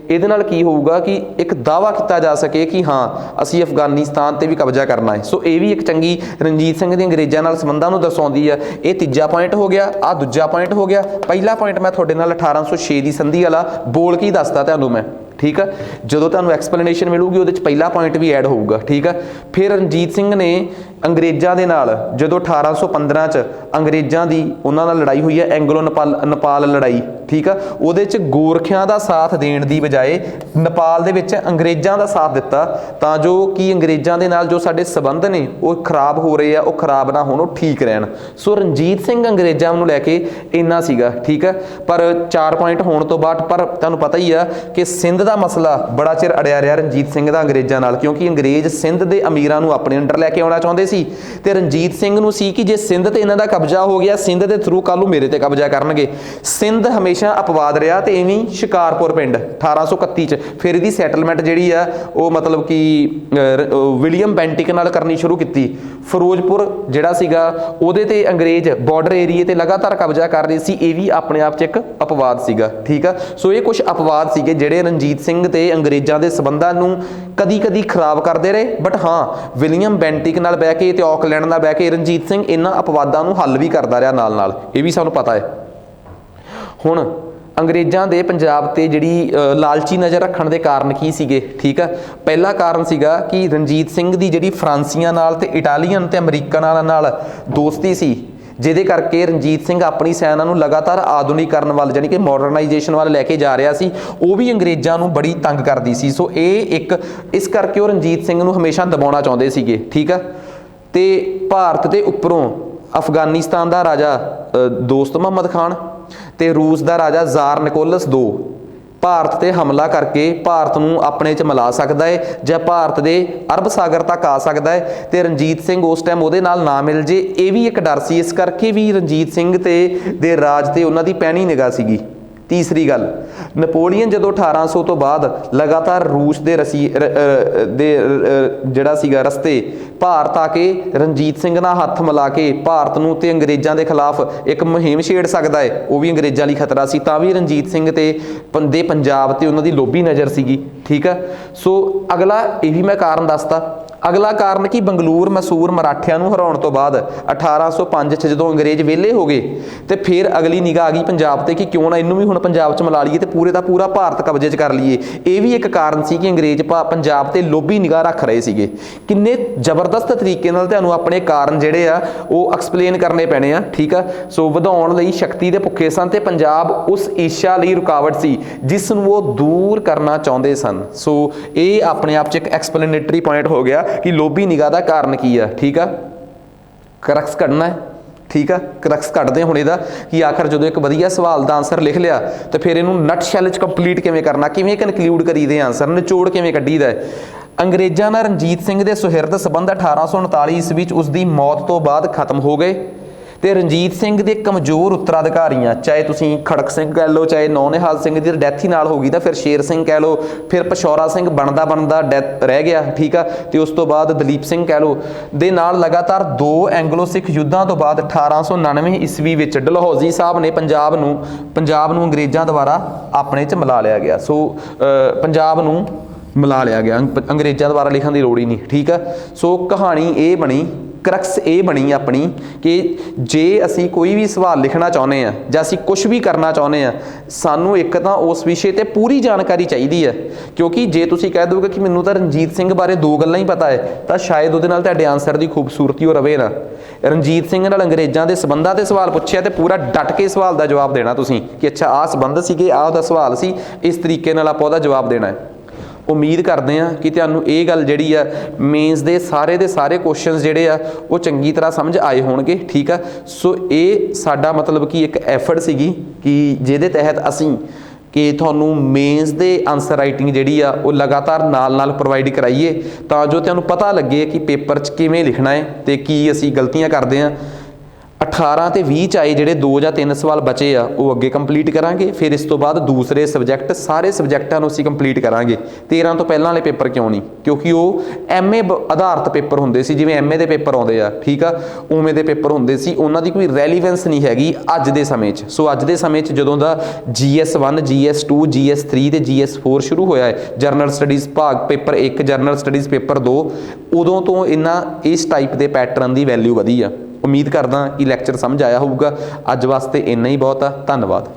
ਇਹਦੇ ਨਾਲ ਕੀ ਹੋਊਗਾ ਕਿ ਇੱਕ ਦਾਅਵਾ ਕੀਤਾ ਜਾ ਸਕੇ ਕਿ ਹਾਂ ਅਸੀਂ ਅਫਗਾਨਿਸਤਾਨ ਤੇ ਵੀ ਕਬਜ਼ਾ ਕਰਨਾ ਹੈ। ਸੋ ਇਹ ਵੀ ਇੱਕ ਚੰਗੀ ਰਣਜੀਤ ਸਿੰਘ ਦੇ ਅੰਗਰੇਜ਼ਾਂ ਨਾਲ ਸੰਬੰਧਾਂ ਨੂੰ ਦਰਸਾਉਂਦੀ ਆ। ਇਹ ਤੀਜਾ ਪੁਆਇੰਟ ਹੋ ਗਿਆ, ਆ ਦੂਜਾ ਪੁਆਇੰਟ ਹੋ ਗਿਆ। ਪਹਿਲਾ ਪੁਆਇੰਟ ਮੈਂ ਤੁਹਾਡੇ ਨਾਲ 1806 ਦੀ ਸੰਧੀ ਵਾਲਾ ਬੋਲ ਕੇ ਹੀ ਦੱਸਦਾ ਤੁਹਾਨੂੰ ਮੈਂ, ਠੀਕ ਆ। ਜਦੋਂ ਤੁਹਾਨੂੰ ਐਕਸਪਲੇਨੇਸ਼ਨ ਮਿਲੂਗੀ ਉਹਦੇ 'ਚ ਪਹਿਲਾ ਪੁਆਇੰਟ ਵੀ ਐਡ ਹੋਊਗਾ, ਠੀਕ ਆ। ਫਿਰ ਰਣਜੀਤ ਸਿੰਘ ਨੇ ਅੰਗਰੇਜ਼ਾਂ ਦੇ ਨਾਲ ਜਦੋਂ 1815 ਚ ਅੰਗਰੇਜ਼ਾਂ ਦੀ ਉਹਨਾਂ ਨਾਲ ਲੜਾਈ ਹੋਈ ਹੈ, ਐਂਗਲੋ ਨੇਪਾਲ ਲੜਾਈ, ਠੀਕ ਆ, ਉਹਦੇ 'ਚ ਗੋਰਖਿਆਂ ਦਾ ਸਾਥ ਦੇਣ ਦੀ ਬਜਾਏ ਨੇਪਾਲ ਦੇ ਵਿੱਚ ਅੰਗਰੇਜ਼ਾਂ ਦਾ ਸਾਥ ਦਿੱਤਾ, ਤਾਂ ਜੋ ਕਿ ਅੰਗਰੇਜ਼ਾਂ ਦੇ ਨਾਲ ਜੋ ਸਾਡੇ ਸਬੰਧ ਨੇ ਉਹ ਖਰਾਬ ਹੋ ਰਹੇ ਆ, ਉਹ ਖਰਾਬ ਨਾ ਹੋਣ, ਉਹ ਠੀਕ ਰਹਿਣ। ਸੋ ਰਣਜੀਤ ਸਿੰਘ ਅੰਗਰੇਜ਼ਾਂ ਨੂੰ ਲੈ ਕੇ ਇੰਨਾ ਸੀਗਾ, ਠੀਕ ਆ। ਪਰ 4 ਪੁਆਇੰਟ ਹੋਣ ਤੋਂ ਬਾਅਦ ਪਰ ਤੁਹਾਨੂੰ ਪਤਾ ਹੀ ਆ ਕਿ ਸਿੰਧ ਦਾ ਮਸਲਾ ਬੜਾ ਚਿਰ ਅੜਿਆ ਰਿਹਾ ਰਣਜੀਤ ਸਿੰਘ ਦਾ ਅੰਗਰੇਜ਼ਾਂ ਨਾਲ, ਕਿਉਂਕਿ ਅੰਗਰੇਜ਼ ਸਿੰਧ ਦੇ ਅਮੀਰਾਂ ਨੂੰ ਆਪਣੇ ਅੰਡਰ ਲੈ ਕੇ ਆਉਣਾ ਚਾਹੁੰਦੇ ਸੀ ਤੇ ਰਣਜੀਤ ਸਿੰਘ ਨੂੰ ਸੀ ਕਿ ਜੇ ਸਿੰਧ ਤੇ ਇਹਨਾਂ ਦਾ ਕਬਜ਼ਾ ਹੋ ਗਿਆ, ਸਿੰਧ ਦੇ ਥਰੂ ਕੱਲ੍ਹ ਨੂੰ ਮੇਰੇ ਤੇ ਕਬਜ਼ਾ ਕਰਨਗੇ। ਸਿੰਧ ਹਮੇਸ਼ਾ ਅਪਵਾਦ ਰਿਹਾ ਤੇ ਇਵੇਂ ਸ਼ਿਕਾਰਪੁਰ ਪਿੰਡ 1831 ਚ ਫਿਰ ਇਹਦੀ ਸੈਟਲਮੈਂਟ ਜਿਹੜੀ ਆ ਉਹ ਮਤਲਬ ਕਿ ਵਿਲੀਅਮ ਬੈਂਟਿਕ ਨਾਲ ਕਰਨੀ ਸ਼ੁਰੂ ਕੀਤੀ। ਫਿਰੋਜ਼ਪੁਰ ਜਿਹੜਾ ਸੀਗਾ ਉਹਦੇ ਤੇ ਅੰਗਰੇਜ਼ ਬਾਰਡਰ ਏਰੀਏ ਤੇ ਲਗਾਤਾਰ ਕਬਜ਼ਾ ਕਰ ਰਹੇ ਸੀ, ਇਹ ਵੀ ਆਪਣੇ ਆਪ ਚ ਇੱਕ ਅਪਵਾਦ ਸੀਗਾ, ਠੀਕ ਆ। ਸੋ ਇਹ ਕੁਝ ਅਪਵਾਦ ਸੀਗੇ ਜਿਹੜੇ ਰਣਜੀਤ ਸਿੰਘ ਤੇ ਅੰਗਰੇਜ਼ਾਂ ਦੇ ਸੰਬੰਧਾਂ ਨੂੰ ਕਦੀ-ਕਦੀ ਖਰਾਬ ਕਰਦੇ ਰਹੇ। ਬਟ ਹਾਂ, ਵਿਲੀਅਮ ਬੈਂਟਿਕ ਨਾਲ ਬਹਿ ਕੇ ਤੇ ਆਕਲੈਂਡ ਨਾਲ ਬਹਿ ਕੇ ਰਣਜੀਤ ਸਿੰਘ ਇਹਨਾਂ ਅਪਵਾਦਾਂ ਨੂੰ ਹੱਲ ਵੀ ਕਰਦਾ ਰਿਹਾ ਨਾਲ-ਨਾਲ, ਇਹ ਵੀ ਸਾਨੂੰ ਪਤਾ ਹੈ। ਹੁਣ ਅੰਗਰੇਜ਼ਾਂ ਦੇ ਪੰਜਾਬ ਤੇ ਜਿਹੜੀ ਲਾਲਚੀ ਨਜ਼ਰ ਰੱਖਣ ਦੇ ਕਾਰਨ ਕੀ ਸੀਗੇ, ਠੀਕ ਆ। ਪਹਿਲਾ ਕਾਰਨ ਸੀਗਾ ਕਿ ਰਣਜੀਤ ਸਿੰਘ ਦੀ ਜਿਹੜੀ ਫਰਾਂਸੀਆਂ ਨਾਲ ਤੇ ਇਟਾਲੀਅਨ ਤੇ ਅਮਰੀਕਨ ਨਾਲ ਦੋਸਤੀ ਸੀ, ਜਿਹਦੇ ਕਰਕੇ ਰਣਜੀਤ ਸਿੰਘ ਆਪਣੀ ਸੈਨਾ ਨੂੰ ਲਗਾਤਾਰ ਆਧੁਨਿਕੀਕਰਨ ਵੱਲ ਜਾਨੀ ਕਿ ਮਾਡਰਨਾਈਜੇਸ਼ਨ ਵੱਲ ਲੈ ਕੇ ਜਾ ਰਿਹਾ ਸੀ, ਉਹ ਵੀ ਅੰਗਰੇਜ਼ਾਂ ਨੂੰ ਬੜੀ ਤੰਗ ਕਰਦੀ ਸੀ। ਸੋ ਇਹ ਇੱਕ ਇਸ ਕਰਕੇ ਉਹ ਰਣਜੀਤ ਸਿੰਘ ਨੂੰ ਹਮੇਸ਼ਾ ਦਬਾਉਣਾ ਚਾਹੁੰਦੇ ਸੀਗੇ, ਠੀਕ ਆ। ਤੇ ਭਾਰਤ ਦੇ ਉੱਪਰੋਂ ਅਫਗਾਨਿਸਤਾਨ ਦਾ ਰਾਜਾ ਦੋਸਤ ਮੁਹੰਮਦ ਖਾਨ ਤੇ ਰੂਸ ਦਾ ਰਾਜਾ ਜ਼ਾਰ ਨਿਕੋਲਸ II ਭਾਰਤ ਤੇ ਹਮਲਾ ਕਰਕੇ ਭਾਰਤ ਨੂੰ ਆਪਣੇ 'ਚ ਮਿਲਾ ਸਕਦਾ ਹੈ ਜਾਂ ਭਾਰਤ ਦੇ ਅਰਬ ਸਾਗਰ ਤੱਕ ਆ ਸਕਦਾ ਹੈ, ਤੇ ਰਣਜੀਤ ਸਿੰਘ ਉਸ ਟਾਈਮ ਉਹਦੇ ਨਾਲ ਨਾ ਮਿਲ ਜੇ, ਇਹ ਵੀ ਇੱਕ ਡਰ ਸੀ। ਇਸ ਕਰਕੇ ਵੀ ਰਣਜੀਤ ਸਿੰਘ ਦੇ ਰਾਜ ਤੇ ਉਹਨਾਂ ਦੀ ਪੈਣੀ ਨਿਗਾਹ ਸੀਗੀ। ਤੀਸਰੀ ਗੱਲ, ਨੈਪੋਲੀਅਨ ਜਦੋਂ 1800 ਤੋਂ ਬਾਅਦ ਲਗਾਤਾਰ ਰੂਸ ਦੇ ਜਿਹੜਾ ਸੀਗਾ ਰਸਤੇ ਭਾਰਤ ਆ ਕੇ ਰਣਜੀਤ ਸਿੰਘ ਨਾਲ ਹੱਥ ਮਿਲਾ ਕੇ ਭਾਰਤ ਨੂੰ ਤੇ ਅੰਗਰੇਜ਼ਾਂ ਦੇ ਖਿਲਾਫ ਇੱਕ ਮੁਹਿੰਮ ਛੇੜ ਸਕਦਾ ਹੈ, ਉਹ ਵੀ ਅੰਗਰੇਜ਼ਾਂ ਲਈ ਖਤਰਾ ਸੀ, ਤਾਂ ਵੀ ਰਣਜੀਤ ਸਿੰਘ ਤੇ ਪੰਜਾਬ ਤੇ ਉਹਨਾਂ ਦੀ ਲੋਭੀ ਨਜ਼ਰ ਸੀਗੀ, ਠੀਕ ਆ। ਸੋ ਅਗਲਾ ਇਹ ਵੀ ਮੈਂ ਕਾਰਨ ਦੱਸਤਾ। ਅਗਲਾ ਕਾਰਨ ਕਿ ਬੰਗਲੌਰ ਮੈਸੂਰ ਮਰਾਠਿਆਂ ਨੂੰ ਹਰਾਉਣ ਤੋਂ ਬਾਅਦ 1805 ਚ ਜਦੋਂ ਅੰਗਰੇਜ਼ ਵਿਹਲੇ ਹੋ ਗਏ ਤੇ ਫਿਰ ਅਗਲੀ ਨਿਗਾਹ ਆ ਗਈ ਪੰਜਾਬ ਤੇ ਕਿ ਕਿਉਂ ਨਾ ਇਹਨੂੰ ਵੀ ਹੁਣ ਪੰਜਾਬ 'ਚ ਮਿਲਾ ਲਈਏ ਤੇ ਪੂਰੇ ਦਾ ਪੂਰਾ ਭਾਰਤ ਕਬਜ਼ੇ 'ਚ ਕਰ ਲਈਏ। ਇਹ ਵੀ ਇੱਕ ਕਾਰਨ ਸੀ ਕਿ ਅੰਗਰੇਜ਼ ਪੰਜਾਬ ਤੇ ਲੋਭੀ ਨਿਗਾਹ ਰੱਖ ਰਹੇ ਸੀਗੇ। ਕਿੰਨੇ ਜ਼ਬਰਦਸਤ ਤਰੀਕੇ ਨਾਲ ਤੁਹਾਨੂੰ ਆਪਣੇ ਕਾਰਨ ਜਿਹੜੇ ਆ ਉਹ ਐਕਸਪਲੇਨ ਕਰਨੇ ਪੈਣੇ ਆ, ਠੀਕ ਆ। ਸੋ ਵਧਾਉਣ ਲਈ ਸ਼ਕਤੀ ਦੇ ਭੁੱਖੇ ਸਨ ਤੇ ਪੰਜਾਬ ਉਸ ਇੱਛਾ ਲਈ ਰੁਕਾਵਟ ਸੀ ਜਿਸ ਨੂੰ ਉਹ ਦੂਰ ਕਰਨਾ ਚਾਹੁੰਦੇ ਸਨ। ਸੋ ਇਹ ਆਪਣੇ ਆਪ 'ਚ ਇੱਕ ਐਕਸਪਲੇਨੇਟਰੀ ਪੁਆਇੰਟ ਹੋ ਗਿਆ ਕਿ ਲੋਭੀ ਨਿਗਾਹ ਦਾ ਕਾਰਨ ਕੀ ਆ, ਠੀਕ ਆ। ਕਰਕਸ ਕੱਢਣਾ ਹੈ, ਠੀਕ ਆ। ਕਰਕਸ ਕੱਢਦੇ ਹੁਣ ਇਹਦਾ ਕਿ ਆਖਰ ਜਦੋਂ ਇੱਕ ਵਧੀਆ ਸਵਾਲ ਦਾ ਆਨਸਰ ਲਿਖ ਲਿਆ ਤੇ ਫਿਰ ਇਹਨੂੰ ਨਟ ਸ਼ੈਲ 'ਚ ਕੰਪਲੀਟ ਕਿਵੇਂ ਕਰਨਾ, ਕਿਵੇਂ ਕਨਕਲੂਡ ਕਰੀਦੇ ਆਨਸਰ, ਨਿਚੋੜ ਕਿਵੇਂ ਕੱਢੀਦਾ। ਅੰਗਰੇਜ਼ਾਂ ਨਾਲ ਰਣਜੀਤ ਸਿੰਘ ਦੇ ਸੁਹਿਰਦ ਸੰਬੰਧ 1839 ਈਸਵੀ ਵਿੱਚ ਉਸ ਦੀ ਮੌਤ ਤੋਂ ਬਾਅਦ ਖਤਮ ਹੋ ਗਏ ਤੇ ਰਣਜੀਤ ਸਿੰਘ ਦੇ ਕਮਜ਼ੋਰ ਉੱਤਰਾਧਿਕਾਰੀਆਂ, ਚਾਹੇ ਤੁਸੀਂ ਖੜਕ ਸਿੰਘ ਕਹਿ ਲਓ, ਚਾਹੇ ਨੌਨਿਹਾਲ ਸਿੰਘ ਦੀ ਡੈਥ ਹੀ ਨਾਲ ਹੋ ਗਈ ਤਾਂ ਫਿਰ ਸ਼ੇਰ ਸਿੰਘ ਕਹਿ ਲਓ, ਫਿਰ ਪਸ਼ੌਰਾ ਸਿੰਘ ਬਣਦਾ ਡੈਥ ਰਹਿ ਗਿਆ, ਠੀਕ ਆ। ਤੇ ਉਸ ਤੋਂ ਬਾਅਦ ਦਲੀਪ ਸਿੰਘ ਕਹਿ ਲਓ ਦੇ ਨਾਲ ਲਗਾਤਾਰ 2 ਐਂਗਲੋ ਸਿੱਖ ਯੁੱਧਾਂ ਤੋਂ ਬਾਅਦ 1899 ਈਸਵੀ ਵਿੱਚ ਡਲਹੌਜ਼ੀ ਸਾਹਿਬ ਨੇ ਪੰਜਾਬ ਨੂੰ ਅੰਗਰੇਜ਼ਾਂ ਦੁਆਰਾ ਆਪਣੇ 'ਚ ਮਿਲਾ ਲਿਆ ਗਿਆ। ਸੋ ਪੰਜਾਬ ਨੂੰ ਮਿਲਾ ਲਿਆ ਗਿਆ, ਅੰਗਰੇਜ਼ਾਂ ਦੁਆਰਾ ਲਿਖਣ ਦੀ ਲੋੜ ਹੀ ਨਹੀਂ। ਠੀਕ ਆ, ਸੋ ਕਹਾਣੀ ਇਹ ਬਣੀ, ਕਰਕਸ ਇਹ ਬਣੀ ਆਪਣੀ ਕਿ ਜੇ ਅਸੀਂ ਕੋਈ ਵੀ ਸਵਾਲ ਲਿਖਣਾ ਚਾਹੁੰਦੇ ਆ ਜਾਂ ਅਸੀਂ ਕੁਝ ਵੀ ਕਰਨਾ ਚਾਹੁੰਦੇ ਆ, ਸਾਨੂੰ ਇੱਕ ਤਾਂ ਉਸ ਵਿਸ਼ੇ ਤੇ ਪੂਰੀ ਜਾਣਕਾਰੀ ਚਾਹੀਦੀ ਹੈ। ਕਿਉਂਕਿ ਜੇ ਤੁਸੀਂ ਕਹਿ ਦੋਗੇ ਕਿ ਮੈਨੂੰ ਤਾਂ ਰਣਜੀਤ ਸਿੰਘ ਬਾਰੇ 2 ਗੱਲਾਂ ਹੀ ਪਤਾ ਹੈ, ਤਾਂ ਸ਼ਾਇਦ ਉਹਦੇ ਨਾਲ ਤੁਹਾਡੇ ਆਨਸਰ ਦੀ ਖੂਬਸੂਰਤੀ ਉਹ ਰਵੇ ਨਾ। ਰਣਜੀਤ ਸਿੰਘ ਨਾਲ ਅੰਗਰੇਜ਼ਾਂ ਦੇ ਸੰਬੰਧਾਂ ਤੇ ਸਵਾਲ ਪੁੱਛਿਆ ਤੇ ਪੂਰਾ ਡਟ ਕੇ ਸਵਾਲ ਦਾ ਜਵਾਬ ਦੇਣਾ ਤੁਸੀਂ ਕਿ ਅੱਛਾ ਆਹ ਸੰਬੰਧ ਸੀਗੇ, ਆਹ ਉਹਦਾ ਸਵਾਲ ਸੀ, ਇਸ ਤਰੀਕੇ ਨਾਲ ਆਪਾਂ ਉਹਦਾ ਜਵਾਬ ਦੇਣਾ ਹੈ। ਉਮੀਦ ਕਰਦੇ ਹਾਂ ਕਿ ਤੁਹਾਨੂੰ ਇਹ ਗੱਲ ਜਿਹੜੀ ਆ ਮੇਨਸ ਦੇ ਸਾਰੇ ਕੁਐਸਚਨਸ ਜਿਹੜੇ ਆ ਉਹ ਚੰਗੀ ਤਰ੍ਹਾਂ ਸਮਝ ਆਏ ਹੋਣਗੇ। ਠੀਕ ਆ, ਸੋ ਇਹ ਸਾਡਾ ਮਤਲਬ ਕਿ ਇੱਕ ਐਫਰਟ ਸੀਗੀ ਕਿ ਜਿਹਦੇ ਤਹਿਤ ਅਸੀਂ ਕਿ ਤੁਹਾਨੂੰ ਮੇਨਸ ਦੇ ਆਨਸਰ ਰਾਈਟਿੰਗ ਜਿਹੜੀ ਆ ਉਹ ਲਗਾਤਾਰ ਨਾਲ ਪ੍ਰੋਵਾਈਡ ਕਰਾਈਏ, ਤਾਂ ਜੋ ਤੁਹਾਨੂੰ ਪਤਾ ਲੱਗੇ ਕਿ ਪੇਪਰ 'ਚ ਕਿਵੇਂ ਲਿਖਣਾ ਹੈ ਤੇ ਕੀ ਅਸੀਂ ਗਲਤੀਆਂ ਕਰਦੇ ਹਾਂ। 18 ਤੇ 20 ਚ ਆਏ ਜਿਹੜੇ 2 ਜਾਂ 3 ਸਵਾਲ ਬਚੇ ਆ ਉਹ ਅੱਗੇ ਕੰਪਲੀਟ ਕਰਾਂਗੇ। ਫਿਰ ਇਸ ਤੋਂ ਬਾਅਦ ਦੂਸਰੇ ਸਬਜੈਕਟ ਸਾਰੇ ਸਬਜੈਕਟਾਂ ਨੂੰ ਅਸੀਂ ਕੰਪਲੀਟ ਕਰਾਂਗੇ। 13 ਤੋਂ ਪਹਿਲਾਂ ਵਾਲੇ ਪੇਪਰ ਕਿਉਂ ਨਹੀਂ, ਕਿਉਂਕਿ ਉਹ MA ਆਧਾਰਿਤ ਪੇਪਰ ਹੁੰਦੇ ਸੀ, ਜਿਵੇਂ MA ਦੇ ਪੇਪਰ ਆਉਂਦੇ ਆ। ਠੀਕ ਆ, ਉਵੇਂ ਦੇ ਪੇਪਰ ਹੁੰਦੇ ਸੀ, ਉਹਨਾਂ ਦੀ ਕੋਈ ਰੈਲੀਵੈਂਸ ਨਹੀਂ ਹੈਗੀ ਅੱਜ ਦੇ ਸਮੇਂ 'ਚ। ਸੋ ਅੱਜ ਦੇ ਸਮੇਂ 'ਚ ਜਦੋਂ ਦਾ GS1 GS2 GS3 ਤੇ GS4 ਸ਼ੁਰੂ ਹੋਇਆ ਹੈ, ਜਰਨਲ ਸਟੱਡੀਜ਼ ਭਾਗ ਪੇਪਰ 1 ਜਰਨਲ ਸਟੱਡੀਜ਼ ਪੇਪਰ 2, ਉਦੋਂ ਤੋਂ ਇਸ ਟਾਈਪ ਦੇ ਪੈਟਰਨ ਦੀ ਵੈਲਿਊ ਵਧੀ ਆ। ਉਮੀਦ ਕਰਦਾ ਕਿ ਲੈਕਚਰ ਸਮਝ ਆਇਆ ਹੋਊਗਾ। ਅੱਜ ਵਾਸਤੇ ਇੰਨਾ ਹੀ ਬਹੁਤ ਆ। ਧੰਨਵਾਦ।